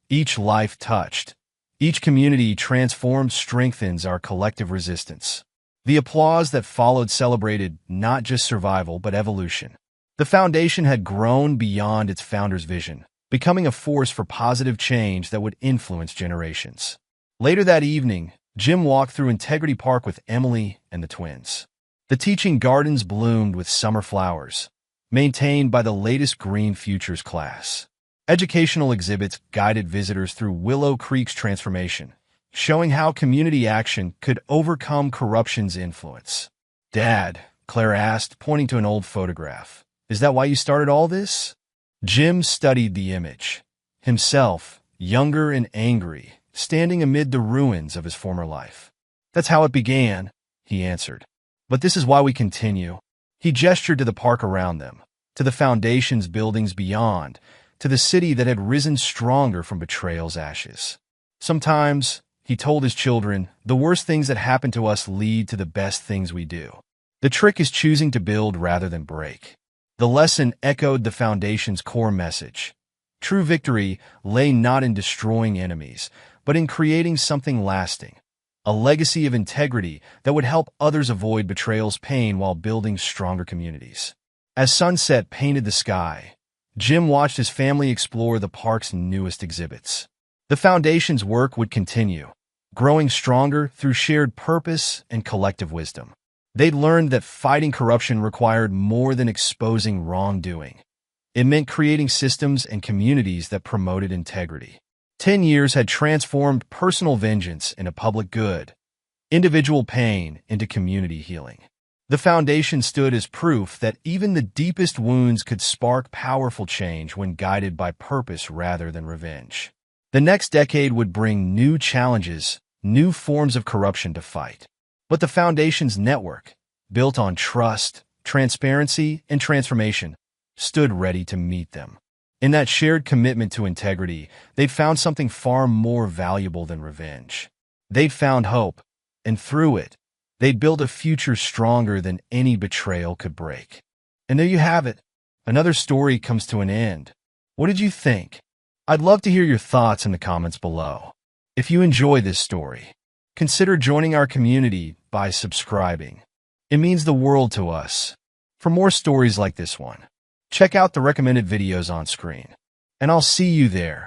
each life touched, each community transformed strengthens our collective resistance. The applause that followed celebrated not just survival but evolution. The Foundation had grown beyond its founder's vision, becoming a force for positive change that would influence generations. Later that evening, Jim walked through Integrity Park with Emily and the twins. The teaching gardens bloomed with summer flowers, maintained by the latest Green Futures class. Educational exhibits guided visitors through Willow Creek's transformation, showing how community action could overcome corruption's influence. Dad, Claire asked, pointing to an old photograph. Is that why you started all this? Jim studied the image. Himself, younger and angry, standing amid the ruins of his former life. That's how it began, he answered. But this is why we continue. He gestured to the park around them, to the Foundation's buildings beyond, to the city that had risen stronger from betrayal's ashes. Sometimes, he told his children, the worst things that happen to us lead to the best things we do. The trick is choosing to build rather than break. The lesson echoed the Foundation's core message. True victory lay not in destroying enemies, but in creating something lasting, a legacy of integrity that would help others avoid betrayal's pain while building stronger communities. As sunset painted the sky, Jim watched his family explore the park's newest exhibits. The Foundation's work would continue, growing stronger through shared purpose and collective wisdom. They'd learned that fighting corruption required more than exposing wrongdoing. It meant creating systems and communities that promoted integrity. 10 years had transformed personal vengeance into public good, individual pain into community healing. The Foundation stood as proof that even the deepest wounds could spark powerful change when guided by purpose rather than revenge. The next decade would bring new challenges, new forms of corruption to fight. But the Foundation's network, built on trust, transparency, and transformation, stood ready to meet them. In that shared commitment to integrity, they'd found something far more valuable than revenge. They'd found hope, and through it, they'd build a future stronger than any betrayal could break. And there you have it. Another story comes to an end. What did you think? I'd love to hear your thoughts in the comments below. If you enjoy this story, consider joining our community by subscribing. It means the world to us. For more stories like this one, check out the recommended videos on screen. And I'll see you there.